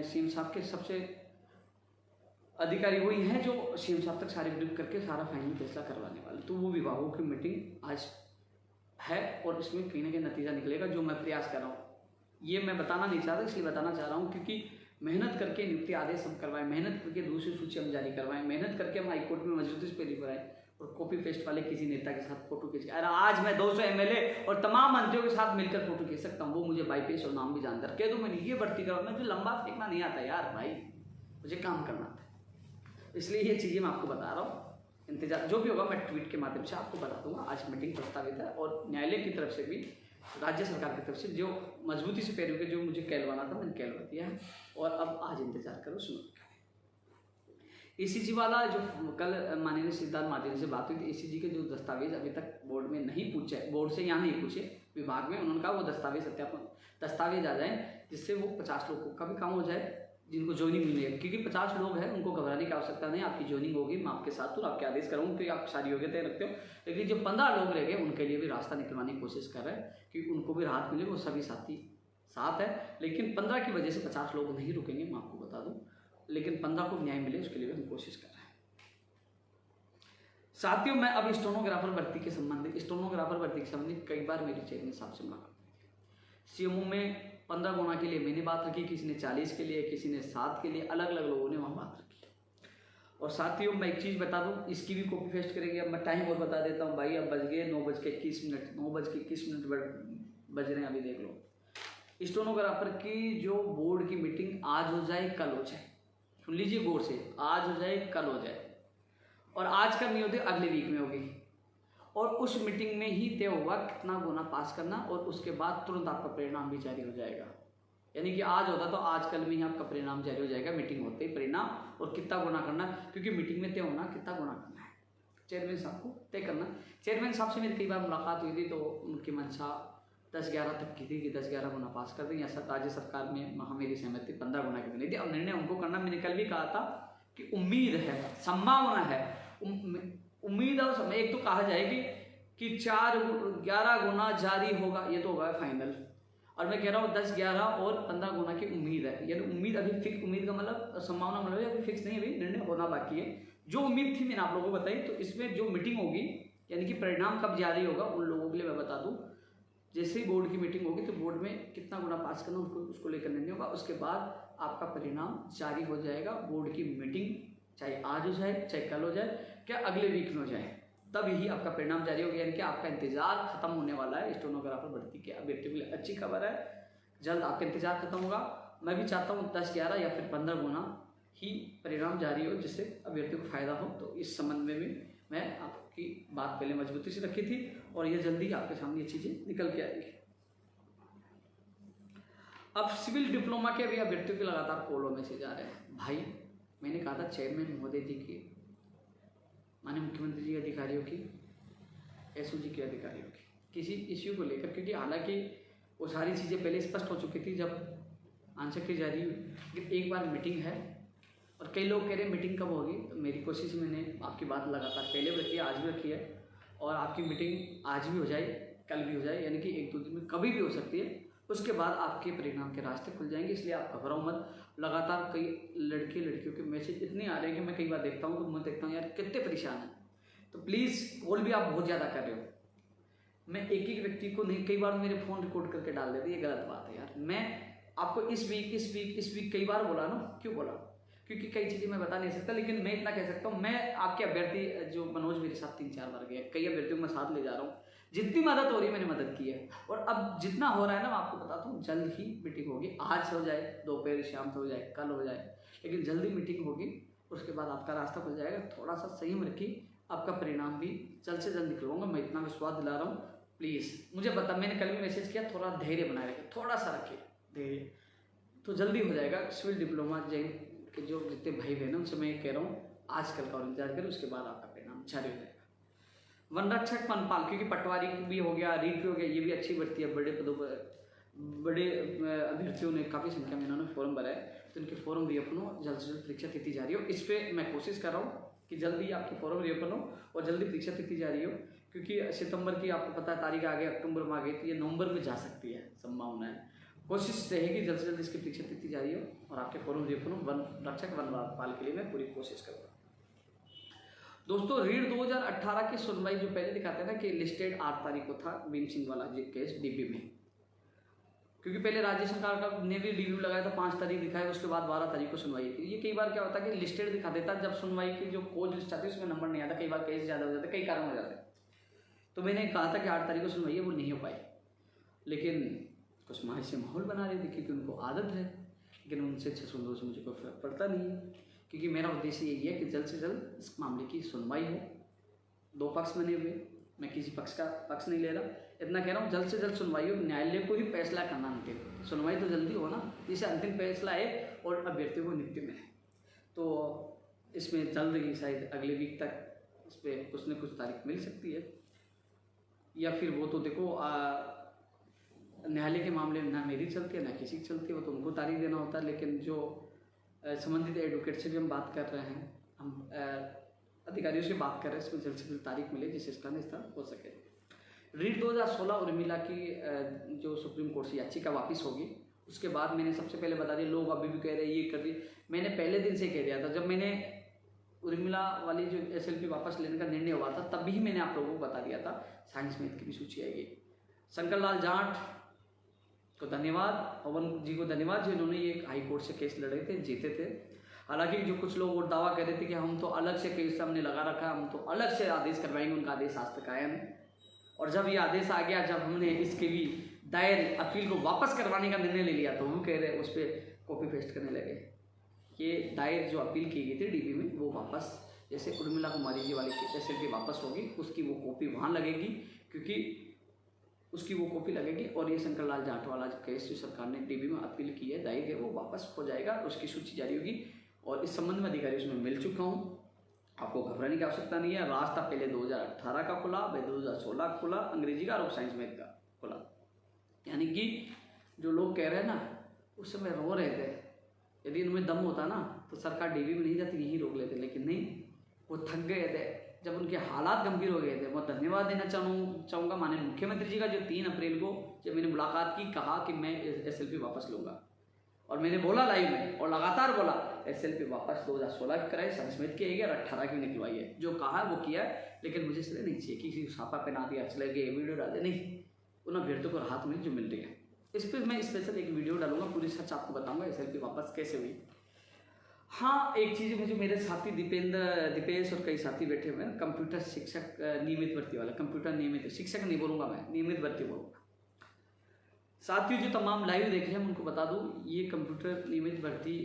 सीएम साहब के सबसे अधिकारी वही हैं जो सीएम साहब तक सारे ब्रीफ करके सारा फाइनल फैसला करवाने वाले। तो वो विभागों की मीटिंग आज है, और इसमें कहीं ना कहीं नतीजा निकलेगा, जो मैं प्रयास कर रहा हूँ। ये मैं बताना नहीं चाहता, इसलिए बताना चाह रहा हूँ क्योंकि मेहनत करके नियुक्ति आदेश हम करवाएं, मेहनत करके दूसरी सूची हम जारी करवाएं, मेहनत करके हम हाईकोर्ट में मजबूती से पेश कराएं, और कॉपी पेस्ट वाले किसी नेता के साथ फोटो खींच। अरे आज मैं 200 एमएलए और तमाम मंत्रियों के साथ मिलकर फोटो खींच सकता हूँ, वो मुझे बाईपेश और नाम भी जानकर कह दो मैंने ये भर्ती करवा। मुझे लंबा फेंकना नहीं आता यार भाई, मुझे काम करना आता है, इसलिए ये चीज़ें मैं आपको बता रहा हूँ। इंतजार जो भी होगा मैं ट्वीट के माध्यम से आपको बता दूंगा। आज मीटिंग प्रस्तावित है, और न्यायालय की तरफ से भी, राज्य सरकार की तरफ से जो मजबूती से पैरवी के जो मुझे कहलवाना था मैंने कहलवा दिया है, और अब आज इंतजार करो सुनो। ईसीजी वाला जो कल माननीय सिद्धार्थ मार्टिन से बात हुई थी, ईसीजी के जो दस्तावेज अभी तक बोर्ड में नहीं पूछे, बोर्ड से यहाँ नहीं पूछे, विभाग में, उन्होंने कहा वो दस्तावेज सत्यापन दस्तावेज आ जाए, जिससे वो 50 लोगों का भी काम हो जाए, जिनको ज्वाइनिंग मिलेगी, क्योंकि 50 लोग हैं, उनको घबराने की आवश्यकता नहीं, आपकी ज्वाइनिंग होगी, मैं आपके साथ हूँ, आपके आदेश करूँगा क्योंकि आप सारी योग्यता रखते हो। लेकिन जो 15 लोग रह गए उनके लिए भी रास्ता निकलवाने की कोशिश कर रहे हैं कि उनको भी राहत मिले, वो सभी साथी साथ है। लेकिन 15 की वजह से 50 लोग नहीं रुकेंगे, मैं आपको बता दूँ, लेकिन 15 को न्याय मिले उसके लिए भी हम कोशिश कर रहे हैं। साथियों, मैं अब स्टेनोग्राफर भर्ती के संबंधित कई बार मेरी चेयरमैन साहब से मुलाकात हुई थी। सीएमओ में 15 गुना के लिए मैंने बात रखी, किसी ने 40 के लिए, किसी ने 7 के लिए, अलग अलग लोगों ने वहाँ बात रखी। और साथियों, मैं एक चीज़ बता दूँ, इसकी भी कॉपी पेस्ट करेंगे। अब मैं टाइम और बता देता हूँ भाई, अब बज गए 9:21, 9:21 बज रहे हैं, अभी देख लो। स्टेनोग्राफर की जो बोर्ड की मीटिंग आज हो जाए कल हो जाए, सुन लीजिए गौर से, आज हो जाए कल हो जाए, और आज का नहीं होती अगले वीक में होगी, और उस मीटिंग में ही तय होगा कितना गुना पास करना, और उसके बाद तुरंत आपका परिणाम भी जारी हो जाएगा। यानी कि आज होता तो आज कल में ही आपका परिणाम जारी हो जाएगा, मीटिंग होते ही परिणाम, और कितना गुना करना, क्योंकि मीटिंग में तय होना कितना गुना करना है, चेयरमैन साहब को तय करना। चेयरमैन साहब से मेरी कई बार मुलाकात हुई थी, तो उनकी मंशा 10-11 तक की थी कि 10-11 गुना पास कर दें, ऐसा राज्य सरकार में मेरी सहमति 15 गुना की बनी थी। अब निर्णय उनको करना, मैंने कल भी कहा था कि उम्मीद है, संभावना है, उम्मीद और समय, एक तो कहा जाएगी कि 11 गुना जारी होगा, ये तो होगा फाइनल, और मैं कह रहा हूँ 10, 11 और 15 गुना की उम्मीद है। यानी उम्मीद अभी फिक्स, उम्मीद का मतलब संभावना मतलब अभी फिक्स नहीं, अभी निर्णय होना बाकी है। जो उम्मीद थी मैंने आप लोगों को बताई। तो इसमें जो मीटिंग होगी, यानी कि परिणाम कब जारी होगा, उन लोगों के लिए मैं बता दूँ, जैसे ही बोर्ड की मीटिंग होगी तो बोर्ड में कितना गुना पास करना उसको लेकर निर्णय होगा, उसके बाद आपका परिणाम जारी हो जाएगा। बोर्ड की मीटिंग चाहे आज हो जाए, चाहे कल हो जाए, क्या अगले वीक में हो जाए, तब ही आपका परिणाम जारी हो गया। यानी कि आपका इंतजार खत्म होने वाला है। स्टेनोग्राफर भर्ती के अभ्यर्थियों के लिए अच्छी खबर है, जल्द आपका इंतजार खत्म होगा। मैं भी चाहता हूँ 10, 11 या फिर 15 गुना ही परिणाम जारी हो, जिससे अभ्यर्थियों को फायदा हो। तो इस संबंध में भी मैं आपकी बात पहले मजबूती से रखी थी, और ये जल्दी आपके सामने ये चीजें निकल के आएगी। अब सिविल डिप्लोमा के भी अभ्यर्थियों के लगातार कॉल और मैसेज आ रहे हैं। भाई, मैंने कहा था चेयरमैन महोदय जी की, माननीय मुख्यमंत्री जी अधिकारियों की, एसओजी के अधिकारियों की, किसी इश्यू को लेकर, क्योंकि हालांकि वो सारी चीज़ें पहले स्पष्ट हो चुकी थी जब आंसर की जारी हुई, लेकिन एक बार मीटिंग है, और कई लोग कह रहे हैं मीटिंग कब होगी। तो मेरी कोशिश, मैंने आपकी बात लगातार पहले भी रखी है, आज भी रखी है, और आपकी मीटिंग आज भी हो जाए, कल भी हो जाए, यानी कि 1-2 दिन में कभी भी हो सकती है। उसके बाद आपके परिणाम के रास्ते खुल जाएंगे, इसलिए आप घबराओ मत। लगातार कई लड़कियों के मैसेज इतने आ रहे हैं कि मैं कई बार देखता हूँ तो मैं देखता हूँ यार कितने परेशान हैं। तो प्लीज़, कॉल भी आप बहुत ज़्यादा कर रहे हो, मैं एक व्यक्ति को नहीं, कई बार मेरे फ़ोन रिकॉर्ड करके डाल देते, ये गलत बात है यार। मैं आपको इस वीक कई बार बोला ना, क्यों बोला, क्योंकि कई चीज़ें मैं बता नहीं सकता, लेकिन मैं इतना कह सकता हूँ, मैं आपके अभ्यर्थी जो मनोज मेरे साथ 3-4 बार गए, कई अभ्यर्थियों को मैं साथ ले जा रहा हूँ, जितनी मदद हो रही है मैंने मदद की है, और अब जितना हो रहा है ना, मैं आपको बताता हूँ, जल्द ही मीटिंग होगी। आज हो जाए, दोपहर शाम से हो जाए, कल हो जाए, लेकिन जल्दी मीटिंग होगी, उसके बाद आपका रास्ता खुल जाएगा। थोड़ा सा संयम रखिए, आपका परिणाम भी जल्द से जल्द निकलवाऊंगा, मैं इतना विश्वास दिला रहा हूँ। प्लीज़ मुझे बता, मैंने कल भी मैसेज किया, थोड़ा धैर्य बनाए रखें, थोड़ा सा रखिए धैर्य, तो जल्दी हो जाएगा। सिविल डिप्लोमा जैन के जो जितने भाई बहन हैं उनसे मैं कह रहा हूँ, आज कल का और इंतजार करें, उसके बाद आपका परिणाम जारी हो जाएगा। वन रक्षक वनपाल, क्योंकि पटवारी भी हो गया, रीड भी हो गया, ये भी अच्छी भर्ती है। बड़े पदों पर बड़े अभ्यर्थियों ने काफ़ी संख्या में इन्होंने फॉर्म भरा है, तो इनके फॉर्म रीओपन हो, जल्द से जल्द परीक्षा तिथि जारी हो। इस पर मैं कोशिश कर रहा हूँ कि जल्दी आपकी फॉर्म रीओपन हो और जल्दी परीक्षा तिथि जारी हो, क्योंकि सितंबर की आपको पता है तारीख आ गई, अक्टूबर में आ गई, तो ये नवंबर में जा सकती है, संभावना है। कोशिश रहेगी जल्द से जल्द इसकी परीक्षा तिथि जारी हो और आपके फॉर्म रीओपन हो। वन रक्षक वनपाल के लिए मैं पूरी कोशिश करूँगा। दोस्तों, रीड 2018 की सुनवाई जो पहले दिखाते हैं ना कि लिस्टेड 8 तारीख को था भीम सिंह वाला केस डीबी में, क्योंकि पहले राज्य सरकार का ने भी रिव्यू लगाया था, 5 तारीख दिखाया, उसके बाद 12 तारीख को सुनवाई थी। ये कई बार क्या होता है कि लिस्टेड दिखा देता, जब सुनवाई की जो कोज लिस्ट आती है उसमें नंबर नहीं आता, कई बार केस ज़्यादा हो जाता है, कई कारण हो जाते हैं। तो मैंने कहा था कि 8 तारीख को सुनवाई है, वो नहीं हो पाई, लेकिन कुछ माह से माहौल बना रहे थे, क्योंकि उनको आदत है, लेकिन उनसे अच्छा सुन से मुझे कोई फर्क पड़ता नहीं है, क्योंकि मेरा उद्देश्य यही है कि जल्द से जल्द इस मामले की सुनवाई हो। 2 पक्ष बने हुए, मैं किसी पक्ष का पक्ष नहीं ले रहा, इतना कह रहा हूँ जल्द से जल्द सुनवाई हो। न्यायालय को ही फैसला करना अंतिम, सुनवाई तो जल्दी हो ना, जिससे अंतिम फैसला है और अभ्यर्थियों को नियुक्ति मिले। तो इसमें जल्द ही शायद अगले वीक तक इस पर कुछ न कुछ तारीख मिल सकती है, या फिर वो तो देखो न्यायालय के मामले में ना मेरी चलती है ना किसी की चलती है, वो तो उनको तारीख देना होता है। लेकिन जो संबंधित एडवोकेट से भी हम बात कर रहे हैं, हम अधिकारियों से बात कर रहे हैं, इसमें जल्द से जल्द तारीख मिले जिससे इसका निस्तार हो सके। रीट 2016 उर्मिला की जो सुप्रीम कोर्ट से याचिका वापस होगी, उसके बाद मैंने सबसे पहले बता दिया, लोग अभी भी कह रहे हैं ये कर रही, मैंने पहले दिन से कह दिया था, जब मैंने उर्मिला वाली जो SLP वापस लेने का निर्णय हुआ था तभी मैंने आप लोगों को बता दिया था साइंस मैथ की भी सूची आएगी। शंकर लाल जाट को धन्यवाद, पवन जी को धन्यवाद जिन्होंने ये हाई कोर्ट से केस लड़े थे, जीते थे। हालांकि जो कुछ लोग और दावा कर रहे थे कि हम तो अलग से केस हमने लगा रखा है, हम तो अलग से आदेश करवाएंगे, उनका आदेश आज तक आया नहीं। और जब ये आदेश आ गया, जब हमने इसके भी दायर अपील को वापस करवाने का निर्णय ले लिया तो हम कह रहे उस पर कॉपी पेस्ट करने लगे। ये दायर जो अपील की गई थी DB में वो वापस, जैसे उर्मिला कुमारी जी वाली SLP वापस होगी उसकी वो कॉपी वहाँ लगेगी, क्योंकि उसकी वो कॉपी लगेगी। और ये शंकर लाल जाट वाला जो केस जो सरकार ने DB में अपील की है, दायर है, वो वापस हो जाएगा, उसकी सूची जारी होगी। और इस संबंध में अधिकारियों से मैं मिल चुका हूँ, आपको घबराने की आवश्यकता नहीं है। रास्ता पहले 2018 का खुला, फिर 2016 खुला अंग्रेजी का और साइंस मैथ का खुला। यानी कि जो लोग कह रहे हैं ना, उस समय रो रहे थे, यदि इनमें दम होता ना तो सरकार DB में नहीं जाती, यहीं रोक लेते, लेकिन नहीं, वो थक गए थे जब उनके हालात गंभीर हो गए थे। मैं धन्यवाद देना चाहूँगा माननीय मुख्यमंत्री जी का, जो 3 अप्रैल को जब मैंने मुलाकात की कहा कि मैं SLP वापस लूँगा, और मैंने बोला लाइव में और लगातार बोला SLP वापस 2016 की कराई, साइंस मैथ की आएगी और 18 की निकलवाई है, जो कहा है वो किया है। लेकिन मुझे इसलिए नहीं चाहिए कि किसी को छापा पहना दिया, चले गए वीडियो डाल दे, नहीं, उन अभ्यर्थियों को राहत मिली जो मिल रही है। इस पर मैं स्पेशल एक वीडियो डालूंगा, पूरी सच आपको बताऊंगा SLP वापस कैसे हुई। हाँ, एक चीज़ मुझे मेरे साथी दीपेश और कई साथी बैठे हुए हैं, कंप्यूटर शिक्षक नियमित भर्ती वाला, कंप्यूटर नियमित शिक्षक नहीं बोलूँगा मैं, नियमित भर्ती बोलूँगा। साथियों जो तमाम लाइव देख रहे हैं उनको बता दूं, ये कंप्यूटर नियमित भर्ती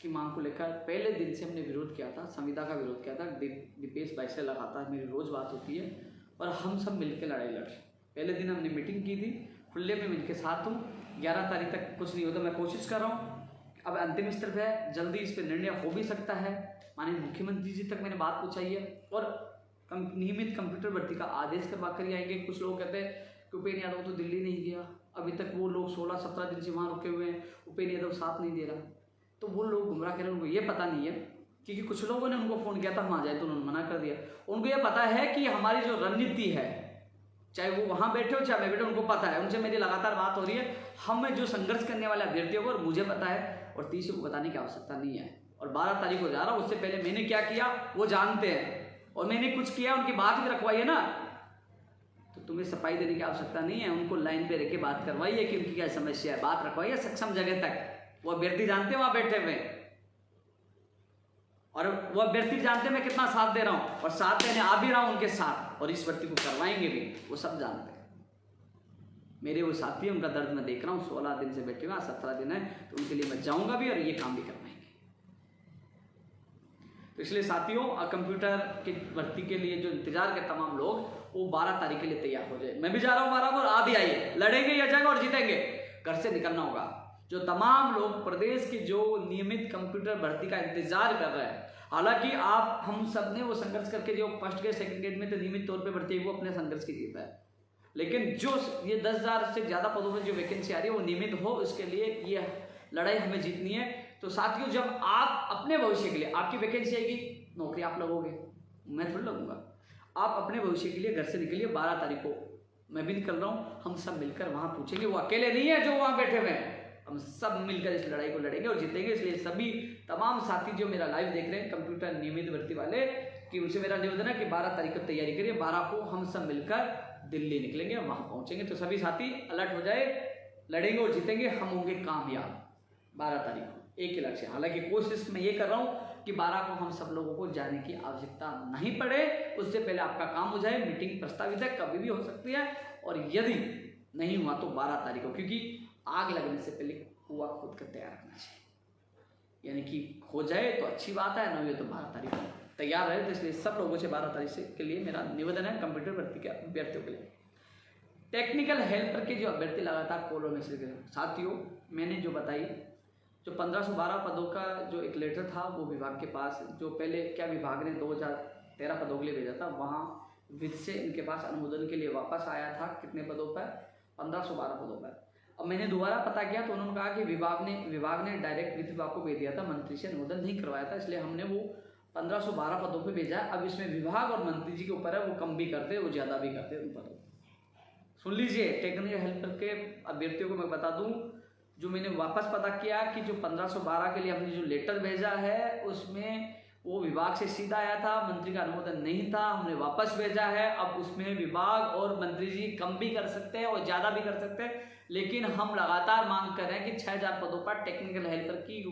की मांग को लेकर पहले दिन से हमने विरोध किया था, संविदा का विरोध किया था। दीपेश भाई से लगातार मेरी रोज़ बात होती है और हम सब मिलकर लड़ाई लड़ रहे। पहले दिन हमने मीटिंग की थी, खुले में मिलकर साथ हूँ। 11 तारीख तक कुछ नहीं होता, मैं कोशिश कर रहा हूँ, अब अंतिम स्तर पर है, जल्दी इस पर निर्णय हो भी सकता है। माननीय मुख्यमंत्री जी तक मैंने बात पहुँचाई है और नियमित कंप्यूटर भर्ती का आदेश करवा कर ही आएंगे। कुछ लोग कहते हैं कि उपेंद्र यादव तो दिल्ली नहीं गया, अभी तक वो लोग 16-17 दिन से वहाँ रुके हुए हैं, उपेंद्र यादव साथ नहीं दे रहा, तो वो लोग गुमराह कर रहे हैं। उनको ये पता नहीं है, क्योंकि कुछ लोगों ने उनको फ़ोन किया था हम आ जाए तो उन्होंने मना कर दिया। उनको ये पता है कि हमारी जो रणनीति है, चाहे वो वहाँ बैठे हो चाहे मैं बैठे, उनको पता है, उनसे मेरी लगातार बात हो रही है। हमें जो संघर्ष करने वाले अभ्यर्थियों को मुझे पता है और तीसरे को बताने की आवश्यकता नहीं है। और 12 तारीख को जा रहा हूँ, उससे पहले मैंने क्या किया वो जानते हैं, और मैंने कुछ किया उनकी बात भी रखवाई है ना, तो तुम्हें सफाई देने की आवश्यकता नहीं है। उनको लाइन पे रख के बात करवाइए कि उनकी क्या समस्या है, बात रखवाइए सक्षम जगह तक। वो अभ्यर्थी जानते हैं वहाँ बैठे हुए, और वो अभ्यर्थी जानते हैं मैं कितना साथ दे रहा हूँ, और साथ देने आ भी रहा हूँ उनके साथ, और इस भर्ती को करवाएंगे भी, वो सब जानते हैं। मेरे वो साथी उनका दर्द मैं देख रहा हूँ, 16 दिन से बैठे हुए, 17 दिन है, तो उनके लिए मैं जाऊँगा भी और ये काम भी करवाएंगे। तो इसलिए साथियों, कंप्यूटर की भर्ती के लिए जो इंतजार के तमाम लोग, वो 12 तारीख के लिए तैयार हो जाए। मैं भी जा रहा हूँ 12 को, आप भी आइए, लड़ेंगे ये जगह और जीतेंगे। घर से निकलना होगा। जो तमाम लोग प्रदेश की जो नियमित कंप्यूटर भर्ती का इंतजार कर रहे हैं, हालांकि आप हम सब ने वो संघर्ष करके जो फर्स्ट ग्रेड सेकंड ग्रेड में तो नियमित तौर पे भर्ती है, वो अपने संघर्ष की जीत है। लेकिन जो ये 10,000 से ज़्यादा पदों में जो वैकेंसी आ रही है वो नियमित हो, इसके लिए ये लड़ाई हमें जीतनी है। तो साथियों, जब आप अपने भविष्य के लिए, आपकी वैकेंसी आएगी, नौकरी आप लगोगे, मैं थोड़ी लगूंगा। आप अपने भविष्य के लिए घर से निकलिए। 12 तारीख को मैं भी निकल रहा हूँ, हम सब मिलकर वहाँ पूछेंगे। वो अकेले नहीं है जो वहाँ बैठे हुए हैं, हम सब मिलकर इस लड़ाई को लड़ेंगे और जीतेंगे। इसलिए सभी तमाम साथी जो मेरा लाइव देख रहे हैं कंप्यूटर नियमित भर्ती वाले, कि उनसे मेरा निवेदन है कि 12 तारीख को तैयारी करिए। 12 को हम सब मिलकर दिल्ली निकलेंगे, वहाँ पहुँचेंगे। तो सभी साथी अलर्ट हो जाए, लड़ेंगे और जीतेंगे, हम होंगे कामयाब 12 तारीख को। एक ही लक्ष्य, हालांकि कोशिश मैं ये कर रहा हूँ कि 12 को हम सब लोगों को जाने की आवश्यकता नहीं पड़े, उससे पहले आपका काम हो जाए। मीटिंग प्रस्तावित है, कभी भी हो सकती है, और यदि नहीं हुआ तो 12 तारीख को, क्योंकि आग लगने से पहले कुआं खोद कर तैयार रखना चाहिए। यानी कि हो जाए तो अच्छी बात है, नहीं हो तो 12 तारीख को तैयार रहे। तो इसलिए सब लोगों से 12 तारीख से के लिए मेरा निवेदन है, कंप्यूटर भर्ती के अभ्यर्थियों के लिए। टेक्निकल हेल्पर के जो अभ्यर्थी लगातार कॉलों में से साथियों, मैंने जो बताई, जो 1512 पदों का जो एक लेटर था वो विभाग के पास, जो पहले क्या विभाग ने 2013 पदों के लिए भेजा था, वहाँ वित्त से इनके पास अनुमोदन के लिए वापस आया था। कितने पदों पर? 1512 पदों पर। अब मैंने दोबारा पता किया तो उन्होंने कहा कि विभाग ने डायरेक्ट वित्त विभाग को भेज दिया था, मंत्री से अनुमोदन नहीं करवाया था, इसलिए हमने वो 1512 पदों पे भेजा है। अब इसमें विभाग और मंत्री जी के ऊपर है, वो कम भी करते वो ज़्यादा भी करते उन पदों। सुन लीजिए, टेक्निकल हेल्पर के अभ्यर्थियों को मैं बता दूं, जो मैंने वापस पता किया कि जो 1512 के लिए हमने जो लेटर भेजा है उसमें वो विभाग से सीधा आया था, मंत्री का अनुमोदन नहीं था, हमने वापस भेजा है। अब उसमें विभाग और मंत्री जी कम भी कर सकते हैं और ज़्यादा भी कर सकते हैं, लेकिन हम लगातार मांग कर रहे हैं कि 6000 पदों पर टेक्निकल हेल्पर की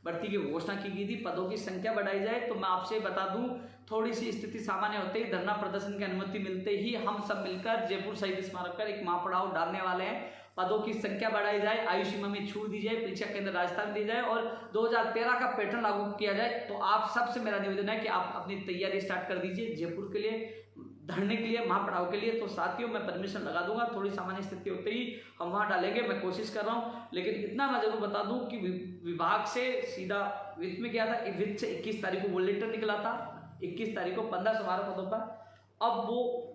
भर्ती की घोषणा की गई थी, पदों की संख्या बढ़ाई जाए। तो मैं आपसे बता दूं, थोड़ी सी स्थिति सामान्य होते ही, धरना प्रदर्शन की अनुमति मिलते ही हम सब मिलकर जयपुर शहीद स्मारक पर एक महापड़ाव डालने वाले हैं। पदों की संख्या बढ़ाई जाए, आयु सीमा में छूट दी जाए, परीक्षा केंद्र राजस्थान दी जाए और 2013 का पैटर्न लागू किया जाए। तो आप सबसे मेरा निवेदन है कि आप अपनी तैयारी स्टार्ट कर दीजिए जयपुर के लिए, धरने के लिए, महापड़ाव के लिए। तो साथियों, मैं परमिशन लगा दूंगा, थोड़ी सामान्य स्थिति होते ही हम वहां डालेंगे, मैं कोशिश कर रहा हूं। लेकिन इतना मैं जरूर बता दूं कि विभाग से सीधा वित्त में गया था, वित्त से 21 तारीख को वो लेटर निकला था, 21 तारीख को 1512 पदों पर। अब वो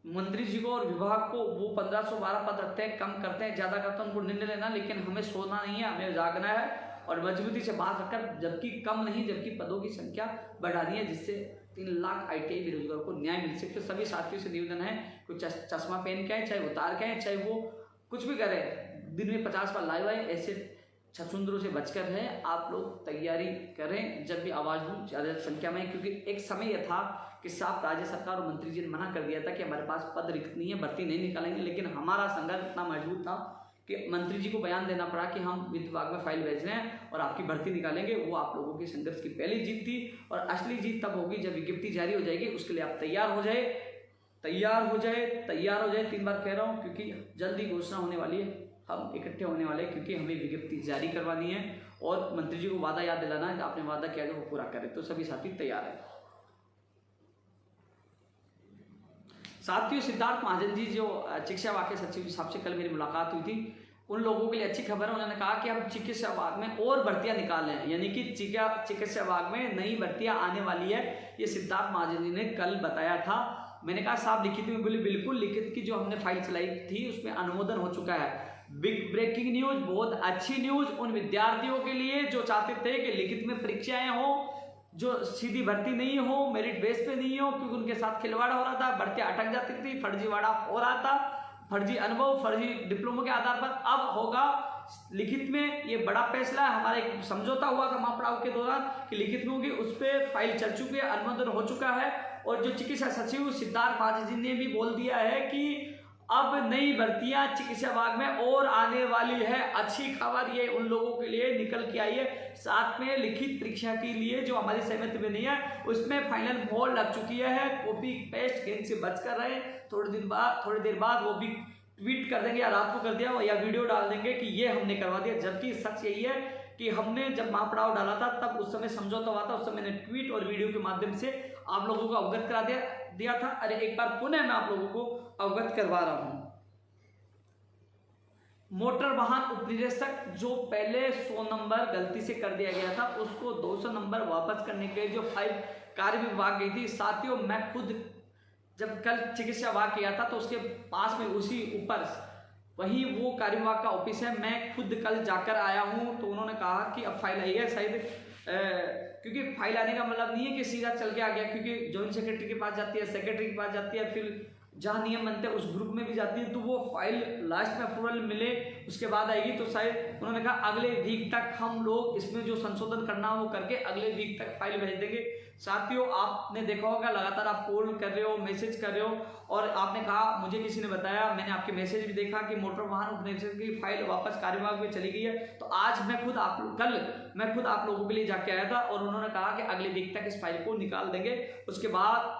मंत्री जी को और विभाग को वो 1512 पद रखते हैं, कम करते हैं, ज्यादा करते हैं, उनको निर्णय लेना, लेकिन हमें सोना नहीं है, हमें जागना है और मजबूती से बात रखकर, जबकि कम नहीं, जबकि पदों की संख्या बढ़ानी है, जिससे 3 लाख ITI बेरोजगारों को न्याय मिल सके। तो सभी साथियों से निवेदन है, कोई चश्मा पहन के आए, चाहे उतार के आए, चाहे वो कुछ भी करे, दिन में 50 बार लाइव आए, ऐसे छछुंदरों से बचकर है। आप लोग तैयारी करें, जब भी आवाज दूं ज्यादा संख्या में, क्योंकि एक समय यह था कि साफ राज्य सरकार और मंत्री जी ने मना कर दिया था कि हमारे पास पद रिक्त नहीं है, भर्ती नहीं निकालेंगे। लेकिन हमारा संघर्ष इतना मजबूत था कि मंत्री जी को बयान देना पड़ा कि हम वित्त विभाग में फाइल भेज रहे हैं और आपकी भर्ती निकालेंगे। वो आप लोगों की संघर्ष की पहली जीत थी और असली जीत तब होगी जब विज्ञप्ति जारी हो जाएगी। उसके लिए आप तैयार हो जाए, तैयार हो जाए, तैयार हो जाए। 3 बार कह रहा हूँ, क्योंकि जल्दी घोषणा होने वाली है, हम इकट्ठे होने वाले हैं, क्योंकि हमें विज्ञप्ति जारी करवानी है और मंत्री जी को वादा याद दिलाना है कि आपने वादा किया कि वो पूरा करें। तो सभी साथी तैयार है। साथियों, सिद्धार्थ महाजन जी जो चिकित्सा विभाग के सचिव साहब से कल मेरी मुलाकात हुई थी, उन लोगों के लिए अच्छी खबर है। उन्होंने कहा कि हम चिकित्सा विभाग में और भर्तियां निकाल रहे हैं, यानी कि चिकित्सा विभाग में नई भर्तियां आने वाली है। ये सिद्धार्थ महाजन जी ने कल बताया था। मैंने कहा साहब लिखित में, बोले बिल्कुल, लिखित की जो हमने फाइल चलाई थी उसमें अनुमोदन हो चुका है। बिग ब्रेकिंग न्यूज, बहुत अच्छी न्यूज उन विद्यार्थियों के लिए जो चाहते थे कि लिखित में परीक्षाएं हो, जो सीधी भर्ती नहीं हो, मेरिट बेस पे नहीं हो, क्योंकि उनके साथ खिलवाड़ा हो रहा था, भर्तियां अटक जाती थी, फर्जीवाड़ा हो रहा था, फर्जी अनुभव, फर्जी डिप्लोमा के आधार पर। अब होगा लिखित में, ये बड़ा फैसला है। हमारा एक समझौता हुआ था महापड़ाव के दौरान कि लिखित में होगी, उस पर फाइल चल चुकी है, अनुमोदन हो चुका है। और जो चिकित्सा सचिव सिद्धार्थ महाजन जी ने भी बोल दिया है कि अब नई भर्तियां चिकित्सा विभाग में और आने वाली है। अच्छी खबर ये उन लोगों के लिए निकल के आई है। साथ में लिखित परीक्षा के लिए जो हमारी सहमति में नहीं है, उसमें फाइनल मोहर लग चुकी है। कॉपी पेस्ट गेंद से बच कर रहे, थोड़ी देर बाद वो भी ट्वीट कर देंगे या रात को कर दिया या वीडियो डाल देंगे कि ये हमने करवा दिया। जबकि सच यही है कि हमने जब महापड़ाव डाला था तब उस समय समझौता हुआ था, उस समय मैंने ट्वीट और वीडियो के माध्यम से आप लोगों को अवगत करा दिया था। अरे एक बार पुनः मैं आप लोगों को अवगत करवा रहा हूं। मोटर वाहन उपनिदेशक जो पहले 100 नंबर गलती से कर दिया गया था, उसको 200 नंबर वापस करने के लिए जो फाइल कार्य विभाग गई थी। साथियों, मैं खुद जब कल चिकित्सा विभाग गया था तो उसके पास में उसी ऊपर वही वो कार्य विभाग का ऑफिस है, मैं खुद कल जाकर आया हूं। तो उन्होंने कहा कि अब फाइल आई है शायद, क्योंकि फाइल आने का मतलब नहीं है कि सीधा चल के आ गया, क्योंकि जॉइंट सेक्रेटरी के पास जाती है, सेक्रेटरी के पास जाती है, फिर जहाँ नियम बनते हैं उस ग्रुप में भी जाती है। तो वो फाइल लास्ट में अप्रूवल मिले उसके बाद आएगी। तो शायद उन्होंने कहा अगले वीक तक हम लोग इसमें जो संशोधन करना हो वो करके अगले वीक तक फाइल भेज देंगे। साथियों, आपने देखा होगा लगातार आप कॉल कर रहे हो, मैसेज कर रहे हो, और आपने कहा, मुझे किसी ने बताया, मैंने आपके मैसेज भी देखा कि मोटर वाहन उपनिदेशक की फाइल वापस कार्य विभाग में चली गई है। तो आज मैं खुद आप लोगों के लिए जाके आया था और उन्होंने कहा कि अगले वीक तक इस फाइल को निकाल देंगे। उसके बाद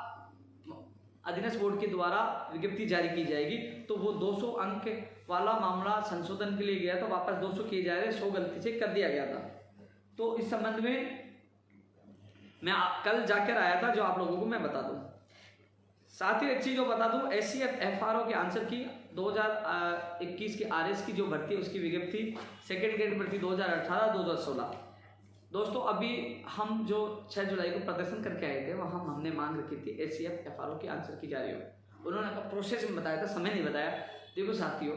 अधीनस्थ बोर्ड के द्वारा विज्ञप्ति जारी की जाएगी। तो वो 200 अंक वाला मामला संशोधन के लिए गया था, वापस 200 किए जा रहे, 100 गलती से कर दिया गया था। तो इस संबंध में मैं कल जाकर आया था, जो आप लोगों को मैं बता दूं। साथ ही एक चीज जो बता दूं, SCF FRO के आंसर की 2021 की RS की जो भर्ती उसकी विज्ञप्ति सेकेंड ग्रेड भर्ती 2018-2016। दोस्तों, अभी हम जो 6 जुलाई को प्रदर्शन करके आए थे, वहाँ हमने मांग रखी थी SCF FRO के आंसर की जारी हो। उन्होंने प्रोसेस में बताया था, समय नहीं बताया। देखो साथियों,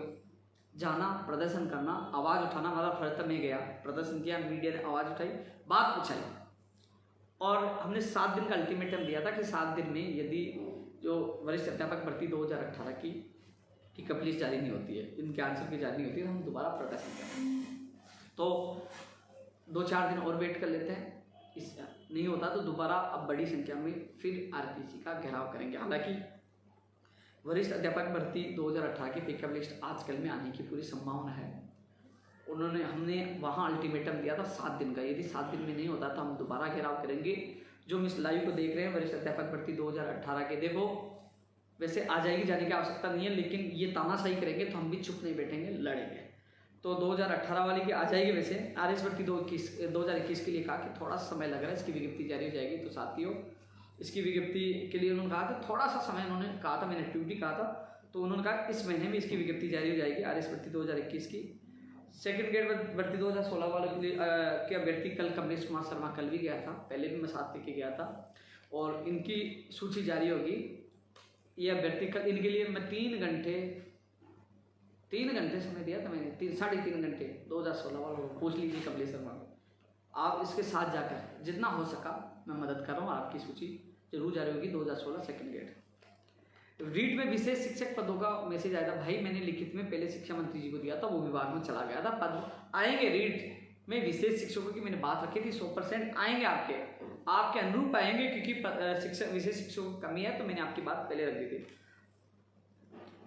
जाना, प्रदर्शन करना, आवाज़ उठाना, हमारा फर्ज था। मैं गया, प्रदर्शन किया, मीडिया ने आवाज़ उठाई, बात पूछाई, और हमने 7 दिन का अल्टीमेटम दिया था कि 7 दिन में यदि जो वरिष्ठ अध्यापक भर्ती 2018 की कप लिस्ट जारी नहीं होती है, इनके आंसर की जारी नहीं होती है, तो हम दोबारा प्रदर्शन करें। तो 2-4 दिन और वेट कर लेते हैं, इस नहीं होता तो दोबारा अब बड़ी संख्या में फिर आरपीसी का घेराव करेंगे। हालांकि वरिष्ठ अध्यापक भर्ती 2018 की पिकअप लिस्ट आजकल में आने की पूरी संभावना है। हमने वहाँ अल्टीमेटम दिया था 7 दिन का, यदि 7 दिन में नहीं होता तो हम दोबारा घेराव करेंगे। जो मिस लाइव को देख रहे हैं वरिष्ठ अध्यापक भर्ती 2018 के, देखो वैसे आ जाएगी, जाने की आवश्यकता नहीं है, लेकिन ये तानाशाही करेंगे तो हम भी चुप नहीं बैठेंगे, लड़ेंगे। तो 2018 वाली की आ जाएगी। वैसे आरएस भर्ती 2021 के लिए कहा कि थोड़ा समय लग रहा है, इसकी विज्ञप्ति जारी हो जाएगी। तो साथियों, इसकी विज्ञप्ति के लिए उन्होंने कहा था थोड़ा सा समय, उन्होंने कहा था, मैंने ट्वीट कहा था, तो उन्होंने कहा इस महीने में इसकी विज्ञप्ति जारी हो जाएगी। आरएस भर्ती 2021 की सेकंड ग्रेड भर्ती 2016 वाले के अभ्यर्थी कल कमलेश कुमार शर्मा कल भी गया था, पहले भी मैं साथ लेके गया था, और इनकी सूची जारी होगी। ये अभ्यर्थी कल, इनके लिए मैं 3 घंटे समय दिया था मैंने, 3.5 घंटे 2016 वालों को पूछ लीजिए कमलेश शर्मा को। आप इसके साथ जाकर जितना हो सका मैं मदद कर रहा हूँ, आपकी सूची जरूर जारी होगी 2016 सेकंड ग्रेड। रीट में विशेष शिक्षक पदों का मैसेज आया था। भाई मैंने लिखित में पहले शिक्षा मंत्री जी को दिया था, वो विभाग में चला गया था, पद आएंगे। रीट में विशेष शिक्षकों की मैंने बात रखी थी, 100% आएंगे, आपके अनुरूप आएंगे, क्योंकि शिक्षक विशेष शिक्षकों की कमी है, तो मैंने आपकी बात पहले रख दी थी।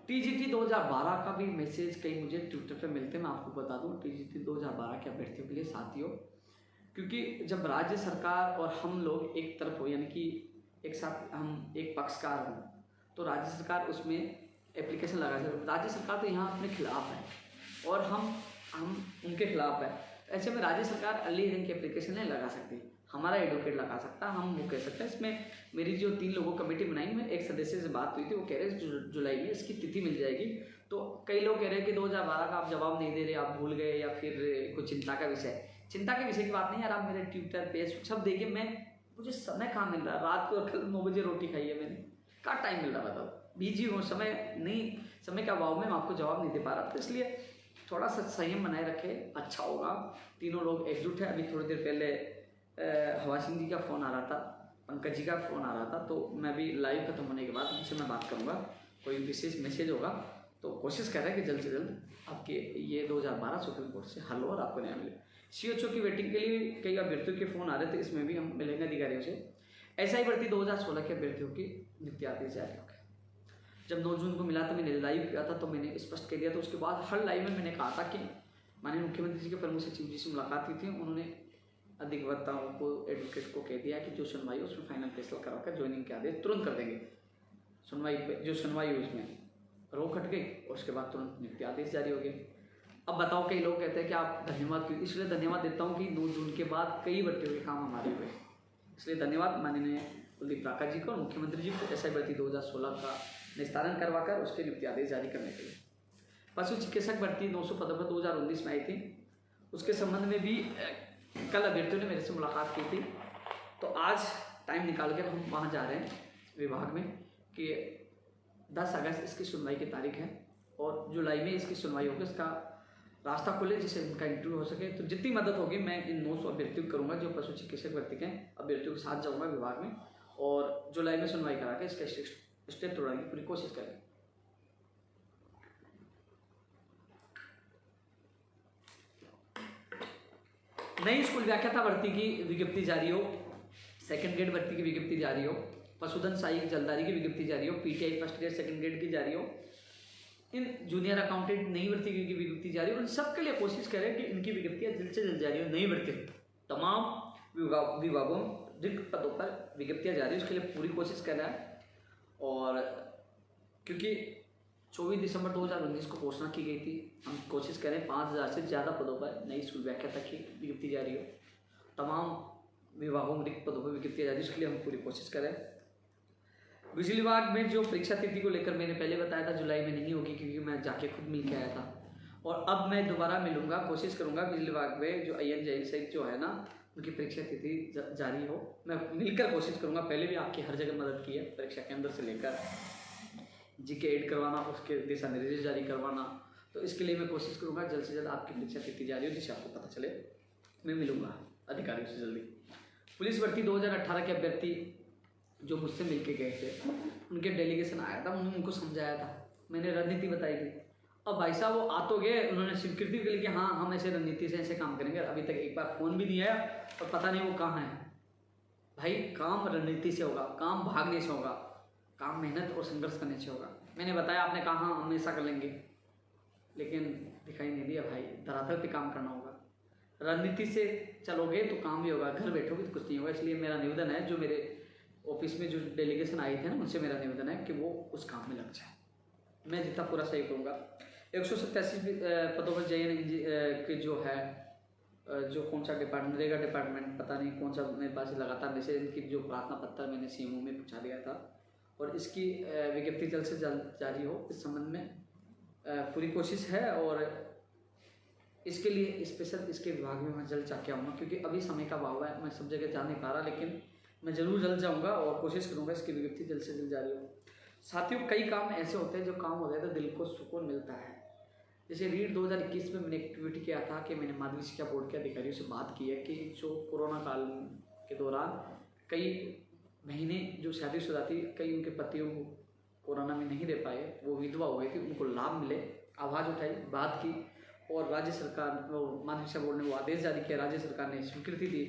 टीजीटी 2012 का भी मैसेज कई मुझे ट्विटर पे मिलते हैं, मैं आपको बता दूं। टीजीटी 2012 के अभ्यर्थियों के लिए साथियों, क्योंकि जब राज्य सरकार और हम लोग एक तरफ हो, यानी कि एक साथ हम एक पक्षकार हों, तो राज्य सरकार उसमें एप्लीकेशन लगा सकते। राज्य सरकार तो यहाँ अपने खिलाफ है और हम उनके खिलाफ है। ऐसे में राज्य सरकार अर्ली हियरिंग की एप्लीकेशन नहीं लगा सकती, हमारा एडवोकेट लगा सकता, हम वो कह सकते हैं। इसमें मेरी जो 3 लोगों कमेटी बनाई, में एक सदस्य से बात हुई थी, वो कह रहे जुलाई में इसकी तिथि मिल जाएगी। तो कई लोग कह रहे हैं कि 2012 का आप जवाब नहीं दे रहे, आप भूल गए, या फिर कुछ चिंता का विषय। चिंता के विषय की बात नहीं यार, आप मेरे ट्विटर फेसबुक सब देखिए, मुझे समय कहाँ मिल रहा है। रात को कल 9 बजे रोटी खाई है मैंने, कहाँ टाइम मिल रहा है बताओ, बिजी हूँ, समय के अभाव में मैं आपको जवाब नहीं दे पा रहा। तो इसलिए थोड़ा सा संयम बनाए रखे, अच्छा होगा। तीनों लोग एकजुट है। अभी थोड़ी देर पहले हवा सिंह जी का फ़ोन आ रहा था, पंकज जी का फ़ोन आ रहा था, तो मैं भी लाइव खत्म होने के बाद उनसे मैं बात करूँगा, कोई विशेष मैसेज होगा तो कोशिश कर रहे हैं कि जल्द से जल्द आपके ये 2012 सुप्रीम कोर्ट से हल हो और आपको न्याय मिले। सीएचओ की वेटिंग के लिए कई अभ्यर्थियों के फ़ोन आ रहे थे, इसमें भी हम मिलेंगे अधिकारियों से। ऐसा ही भर्ती 2016 के अभ्यर्थियों की नियुक्ति आदेश जारी हो गए। जब 9 जून को मिला तो मैंने लाइव किया था, तो मैंने स्पष्ट कह दिया था। उसके बाद हर लाइव में मैंने कहा था कि माननीय मुख्यमंत्री जी के प्रमुख सचिव जी से मुलाकात की थी, उन्होंने अधिवक्ताओं को, एडवोकेट को कह दिया कि जो सुनवाई उसमें फाइनल फैसला कराकर ज्वाइनिंग के आदेश तुरंत कर देंगे। जो सुनवाई हुई उसमें रोक हट गई और उसके बाद तुरंत नियुक्ति आदेश जारी हो गए। अब बताओ, कई लोग कहते हैं कि आप धन्यवाद क्यों, इसलिए धन्यवाद देता हूँ कि 9 जून के बाद कई भर्तियों के काम हमारे हुए, इसलिए धन्यवाद माननीय कुलदीप राका जी को और मुख्यमंत्री जी को ऐसा भर्ती 2016 का निस्तारण करवाकर उसके नियुक्ति आदेश जारी करने के लिए। पशु चिकित्सक भर्ती 900 पदों पर 2019 में आई थी, उसके संबंध में भी कल अभ्यर्थियों ने मेरे से मुलाकात की थी। तो आज टाइम निकाल कर हम वहाँ जा रहे हैं विभाग में कि 10 अगस्त इसकी सुनवाई की तारीख है और जुलाई में इसकी सुनवाई होगी, इसका रास्ता खुले जिससे इनका इंटरव्यू हो सके। तो जितनी मदद होगी मैं इन 900 अभ्यर्थियों को करूँगा, जो पशु चिकित्सक भर्ती के अभ्यर्थियों के साथ जाऊँगा विभाग में, और जुलाई में सुनवाई करा के इसका स्टेप तोड़ने की पूरी कोशिश करेंगे। नई स्कूल व्याख्याता भर्ती की विज्ञप्ति जारी हो, सेकंड ग्रेड भर्ती की विज्ञप्ति जारी हो, पशुधन सहायक जलदारी की विज्ञप्ति जारी हो, PTI first grade second grade की जारी हो, इन जूनियर अकाउंटेंट नई भर्ती की विज्ञप्ति जारी हो। इन सबके लिए कोशिश करें कि इनकी विज्ञप्तियाँ जल्द से जल्द जारी हो। नई भर्ती तमाम विभागों रिक्त पदों पर विज्ञप्तियाँ जारी हो, उसके लिए पूरी कोशिश कर रहा है। और क्योंकि 24 दिसंबर 2019 को घोषणा की गई थी, हम कोशिश करें 5000 से ज़्यादा पदों पर नई स्कूल व्याख्याता की विज्ञप्ति जारी हो, तमाम विभागों में रिक्त पदों पर विज्ञप्तियाँ जारी, उसके लिए हम पूरी कोशिश करें। बिजली विभाग में जो परीक्षा तिथि को लेकर मैंने पहले बताया था जुलाई में नहीं होगी, क्योंकि मैं जाके खुद मिल के आया था, और अब मैं दोबारा मिलूंगा, कोशिश करूंगा बिजली विभाग में जो IN जैन सहित जो है ना उनकी परीक्षा तिथि जारी हो, मैं मिलकर कोशिश करूंगा। पहले भी आपकी हर जगह मदद की है, परीक्षा केंद्र से लेकर GK ऐड करवाना, उसके दिशा निर्देश जारी करवाना, तो इसके लिए मैं कोशिश करूँगा जल्द से जल्द आपकी परीक्षा कितनी जा रही हो जिससे आपको पता चले, मैं मिलूँगा अधिकारियों से जल्दी। पुलिस भर्ती 2018 के अभ्यर्थी जो मुझसे मिलके गए थे, उनके डेलीगेशन आया था, उन्होंने उनको समझाया था, मैंने रणनीति बताई थी। अब भाई साहब वो आ तो गए, उन्होंने स्वीकृति के लिए कि हाँ हम ऐसे रणनीति से ऐसे काम करेंगे, अभी तक एक बार फ़ोन भी दिया है और पता नहीं वो कहाँ है। भाई काम रणनीति से होगा, काम भागने से होगा, काम मेहनत और संघर्ष करने से होगा। मैंने बताया, आपने कहा हाँ हम ऐसा कर लेंगे, लेकिन दिखाई नहीं दिया भाई, धरातल पे काम करना होगा। रणनीति से चलोगे तो काम भी होगा, घर बैठोगे तो कुछ नहीं होगा। इसलिए मेरा निवेदन है, जो मेरे ऑफिस में जो डेलीगेशन आए थे ना, उनसे मेरा निवेदन है कि वो उस काम में लग जाए, मैं जितना पूरा सही करूँगा। 187 पदों पर JN के जो है, जो कौन सा डिपार्टमेंट, रेगा डिपार्टमेंट, पता नहीं कौन सा, मेरे पास लगातार जैसे इनकी जो प्रार्थना पत्र मैंने CMO में पूछा दिया था, और इसकी विज्ञप्ति जल्द से जल्द जारी हो, इस संबंध में पूरी कोशिश है। और इसके लिए स्पेशल इसके विभाग में मैं जल्द जाके आऊँगा, क्योंकि अभी समय का अभाव है, मैं सब जगह जा नहीं पा रहा, लेकिन मैं ज़रूर जल्द जाऊँगा और कोशिश करूँगा इसकी विज्ञप्ति जल्द से जल्द जारी हो। साथियों, कई काम ऐसे होते हैं जो काम हो जाए तो दिल को सुकून मिलता है। जैसे रीड 2021 में मैंने एक ट्वीट किया था कि मैंने माध्यमिक शिक्षा बोर्ड के अधिकारियों से बात की है कि जो कोरोना काल के दौरान कई महीने जो शादीशुदा थी, कई उनके पतियों को कोरोना में नहीं दे पाए, वो विधवा हो गई थी, उनको लाभ मिले, आवाज़ उठाई, बात की, और राज्य सरकार, माध्यमिक शिक्षा बोर्ड ने वो आदेश जारी किया, राज्य सरकार ने स्वीकृति दी,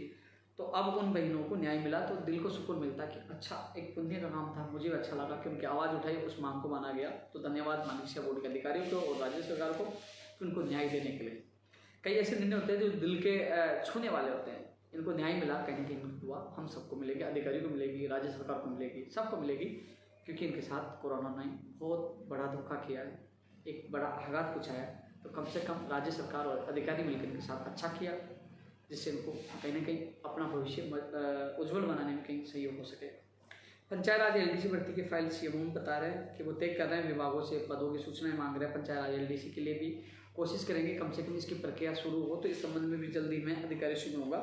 तो अब उन बहनों को न्याय मिला, तो दिल को सुकून मिलता कि अच्छा, एक पुण्य का काम था, मुझे अच्छा लगा कि उनकी आवाज़ उठाई, उस मांग को माना गया। तो धन्यवाद माध्यमिक शिक्षा बोर्ड के अधिकारियों को और राज्य सरकार को कि उनको न्याय देने के लिए। कई ऐसे निर्णय होते हैं जो दिल के छूने वाले होते हैं, इनको न्याय मिला, कहीं ना कहीं हुआ, हम सबको मिलेगी, अधिकारियों को मिलेगी, राज्य सरकार को मिलेगी, सबको मिलेगी, क्योंकि इनके साथ कोरोना ने बहुत बड़ा धोखा किया है, एक बड़ा आघात पहुँचाया है। तो कम से कम राज्य सरकार और अधिकारी मिलकर इनके साथ अच्छा किया, जिससे इनको कहीं ना कहीं अपना भविष्य उज्जवल बनाने में कहीं सहयोग हो सके। पंचायत राज LDC भर्ती की फाइल CMO बता रहे हैं कि वो तय कर रहे हैं, विभागों से पदों की सूचनाएं मांग रहे हैं। पंचायत राज LDC के लिए भी कोशिश करेंगे कम से कम इसकी प्रक्रिया शुरू हो, तो इस संबंध में भी जल्दी मैं अधिकारी से मिलूंगा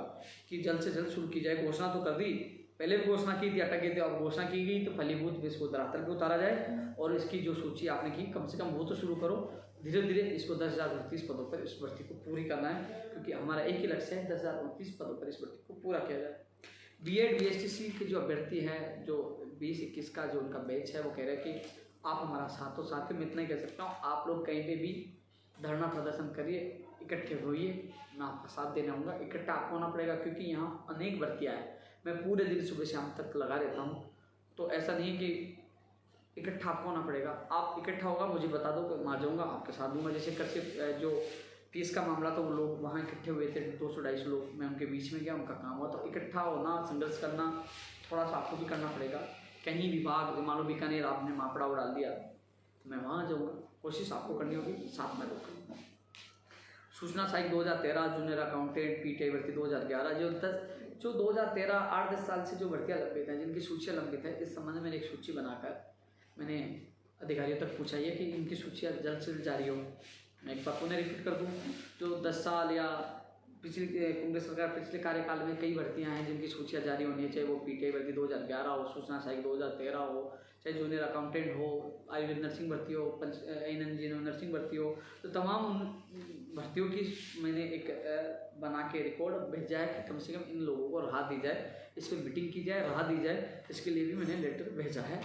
कि जल्द से जल्द शुरू की जाए। घोषणा तो कर दी, पहले भी घोषणा की थी, अटक गई थी, अब घोषणा की गई तो फलीभूत इसको धरातल पर उतारा जाए, और इसकी जो सूची आपने की कम से कम वो तो शुरू करो। धीरे धीरे इसको 10,029 पदों पर इस भर्ती को पूरी करना है, क्योंकि हमारा एक ही लक्ष्य है 10,029 पदों पर इस भर्ती को पूरा किया जाए। B.Ed BSTC के जो अभ्यर्थी हैं, जो 2021 का जो उनका बैच है, वो कह रहे हैं कि आप हमारा साथ हो। साथ में इतना ही कह सकता हूँ, आप लोग कहीं पे भी धरना प्रदर्शन करिए, इकट्ठे होइए, मैं आपका साथ देने आऊँगा। इकट्ठा आपको होना पड़ेगा, क्योंकि यहाँ अनेक भर्तियाँ हैं, मैं पूरे दिन सुबह शाम तक लगा रहता हूँ, तो ऐसा नहीं है कि इकट्ठा आपको होना पड़ेगा। आप इकट्ठा होगा, मुझे बता दो, मैं आ जाऊँगा, आपके साथ दूंगा। जैसे कश्यप जो फीस का मामला था, वो लोग वहाँ इकट्ठे हुए थे, 200-250 लोग, मैं उनके बीच में गया, उनका काम हुआ। तो इकट्ठा होना, संघर्ष करना, थोड़ा सा आपको भी करना पड़ेगा। कहीं विभाग, मान लो बीकानेर आपने मापड़ा डाल दिया, तो मैं वहाँ जाऊँगा, कोशिश आपको करनी होगी, साथ में रोकूँगा। सूचना सहायक 2013, जूनियर अकाउंटेंट PTI भर्ती 2011, जो 2013 8-10 साल से जो भर्तियाँ लंबित हैं, जिनकी सूचियाँ लंबित है, इस संबंध में एक सूची बनाकर मैंने अधिकारियों तक पूछा है कि इनकी सूचियाँ जल्द से जल्द जारी हो। मैं एक बार पुनः रिपीट कर दूँ, जो 10 साल या पिछली कांग्रेस सरकार पिछले कार्यकाल में कई भर्तियां हैं जिनकी सूचियाँ जारी होनी है, चाहे वो PTI भर्ती 2011 हो, सूचना सहायक 2013 हो, चाहे जूनियर अकाउंटेंट हो, आयुर्वेद नर्सिंग भर्ती हो, इंजीनियर नर्सिंग भर्ती हो, तो तमाम उन भर्तियों की मैंने एक बना के रिकॉर्ड भेजा है कि कम से कम इन लोगों को राहत दी जाए, इस पर मीटिंग की जाए, राहत दी जाए, इसके लिए भी मैंने लेटर भेजा है।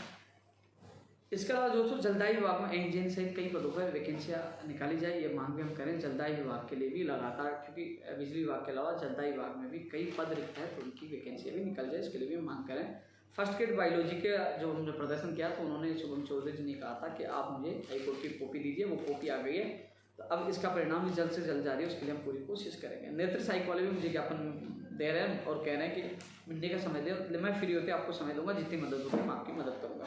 इसके अलावा दोस्तों, जलदायी विभाग में इंजीनियर सहित कई पदों पर वैकेंसियाँ निकाली जाए, ये मांग भी हम करें जलदायी विभाग के लिए भी लगातार, क्योंकि बिजली विभाग के अलावा जलदायी विभाग में भी कई पद रिक्त है, तो उनकी वैकेंसियाँ भी निकल जाए, इसके लिए भी हम मांग करें। फर्स्ट एड बायोलॉजी के जो हमने प्रदर्शन किया, तो उन्होंने शुभम चौधरी जी ने कहा था कि आप मुझे हाईकोर्ट की कॉपी दीजिए, वो कॉपी आ गई है, तो अब इसका परिणाम भी जल्द से जल्द जारी है, उसके लिए हम पूरी कोशिश करेंगे। नेत्र सहायक वाले भी मुझे ज्ञापन दे रहे हैं और कह रहे हैं कि मिलने का समय दे, मैं फ्री होते आपको समय दूंगा, जितनी मदद होगी मैं आपकी मदद करूँगा।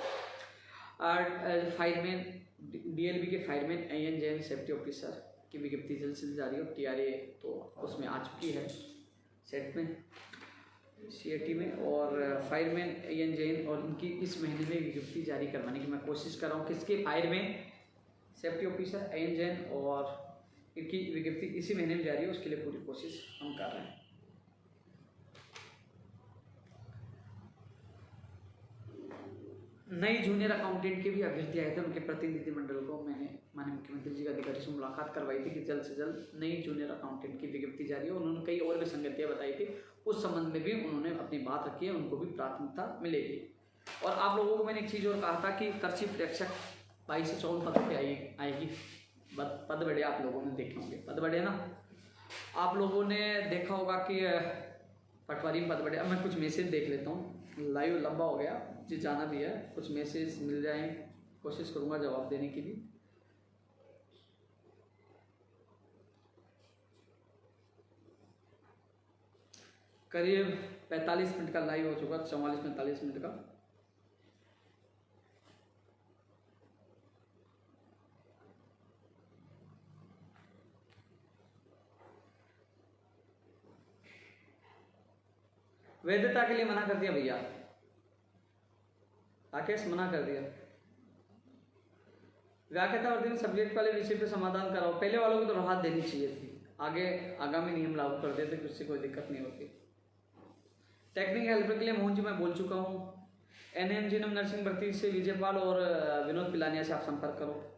और फायरमैन DLB के fireman AN Jain safety officer की विज्ञप्ति जल्द से जल्द जारी हो। TRA तो उसमें आ चुकी है, सेट में, CAT में, और फायरमैन AN जैन, और इनकी इस महीने में विज्ञप्ति जारी करवाने की मैं कोशिश कर रहा हूँ। किसके? Fireman safety officer AN Jain, और इनकी विज्ञप्ति इसी महीने में जारी हो, उसके लिए पूरी कोशिश हम कर रहे हैं। नई जूनियर अकाउंटेंट के भी अभ्यर्थी आए थे, उनके प्रतिनिधिमंडल को मैंने माननीय मुख्यमंत्री जी के अधिकारी से मुलाकात करवाई थी कि जल्द से जल्द नई जूनियर अकाउंटेंट की विज्ञप्ति जारी हो। उन्होंने कई और भी संगतियाँ बताई थी, उस संबंध में भी उन्होंने अपनी बात रखी है, उनको भी प्राथमिकता मिलेगी। और आप लोगों को मैंने एक चीज़ और कहा था कि कृषि प्रेक्षक 22 से 54 पदों पर आएगी। पद बढ़े आप लोगों ने देखे होंगे, पद बढ़े ना, आप लोगों ने देखा होगा कि पटवारी में पद बढ़े। अब मैं कुछ मैसेज देख लेता हूँ, लाइव लंबा हो गया जी, जाना भी है, कुछ मैसेज मिल जाए, कोशिश करूँगा जवाब देने की भी। करीब 45 मिनट का लाइव हो चुका, 44-45 मिनट का। वैधता के लिए मना कर दिया भैया, राकेश मना कर दिया। व्याख्याता वर्तनी सब्जेक्ट वाले विषय पे समाधान कराओ, पहले वालों को तो राहत देनी चाहिए थी, आगे आगामी नियम लागू कर देते तो उससे कोई दिक्कत नहीं होती। टेक्निकल हेल्पर के लिए मोहन जी मैं बोल चुका हूँ। NM नर्सिंग भर्ती से विजयपाल और विनोद पिलानिया से आप संपर्क करो।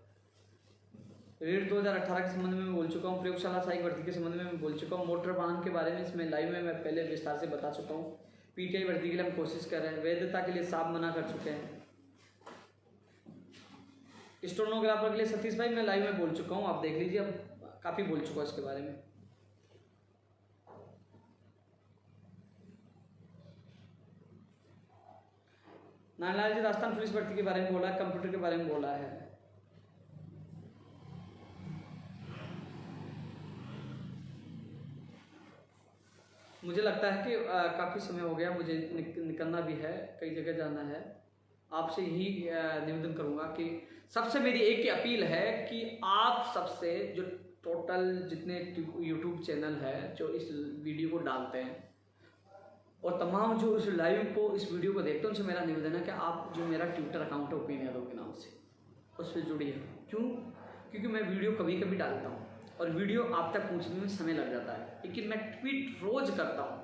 रीड 2018 के संबंध में मैं बोल चुका हूँ। प्रयोगशाला सहायक भर्ती के संबंध में मैं बोल चुका हूँ। मोटर वाहन के बारे में इसमें लाइव में मैं पहले विस्तार से बता चुका हूँ। PTI भर्ती के लिए हम कोशिश कर रहे हैं। वैधता के लिए साफ मना कर चुके हैं। स्टेनोग्राफर के लिए सतीश भाई मैं लाइव में बोल चुका हूँ, आप देख लीजिए, अब काफ़ी बोल चुका हूँ इसके बारे में। नारायण जी राजस्थान पुलिस भर्ती के बारे में बोला है, कंप्यूटर के बारे में बोला है। मुझे लगता है कि काफ़ी समय हो गया, मुझे निकलना भी है, कई जगह जाना है। आपसे यही निवेदन करूंगा कि सबसे मेरी एक ही अपील है कि आप सबसे जो टोटल जितने यूट्यूब चैनल है जो इस वीडियो को डालते हैं और तमाम जो इस लाइव को इस वीडियो को देखते हैं, उनसे मेरा निवेदन है कि आप जो मेरा ट्विटर अकाउंट है ओपिनियन यादव के नाम से, उससे जुड़िए। क्यों? क्योंकि मैं वीडियो कभी कभी डालता हूँ और वीडियो आप तक पहुँचने में समय लग जाता है, लेकिन मैं ट्वीट रोज करता हूँ,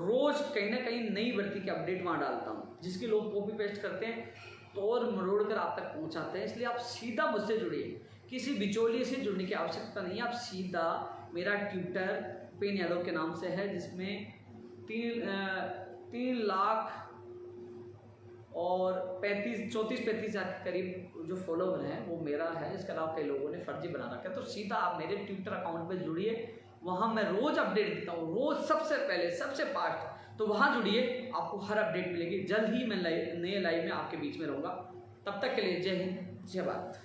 रोज कहीं ना कहीं नई भर्ती के अपडेट वहाँ डालता हूँ, जिसके लोग कॉपी पेस्ट करते हैं, तोड़ मरोड़ कर आप तक पहुँचाते हैं। इसलिए आप सीधा मुझसे जुड़िए, किसी बिचौलिए से जुड़ने की आवश्यकता नहीं है। आप सीधा मेरा ट्विटर पेन यादव के नाम से है, जिसमें 3 लाख और 34-35 हज़ार के करीब जो फॉलोवर हैं वो मेरा है। इसके अलावा कई लोगों ने फर्जी बना रखा है। तो सीधा आप मेरे ट्विटर अकाउंट पे जुड़िए, वहाँ मैं रोज अपडेट देता हूँ, रोज सबसे पहले सबसे फास्ट। तो वहाँ जुड़िए, आपको हर अपडेट मिलेगी। जल्द ही मैं नए लाइव में आपके बीच में रहूँगा। तब तक के लिए जय हिंद, जय भारत।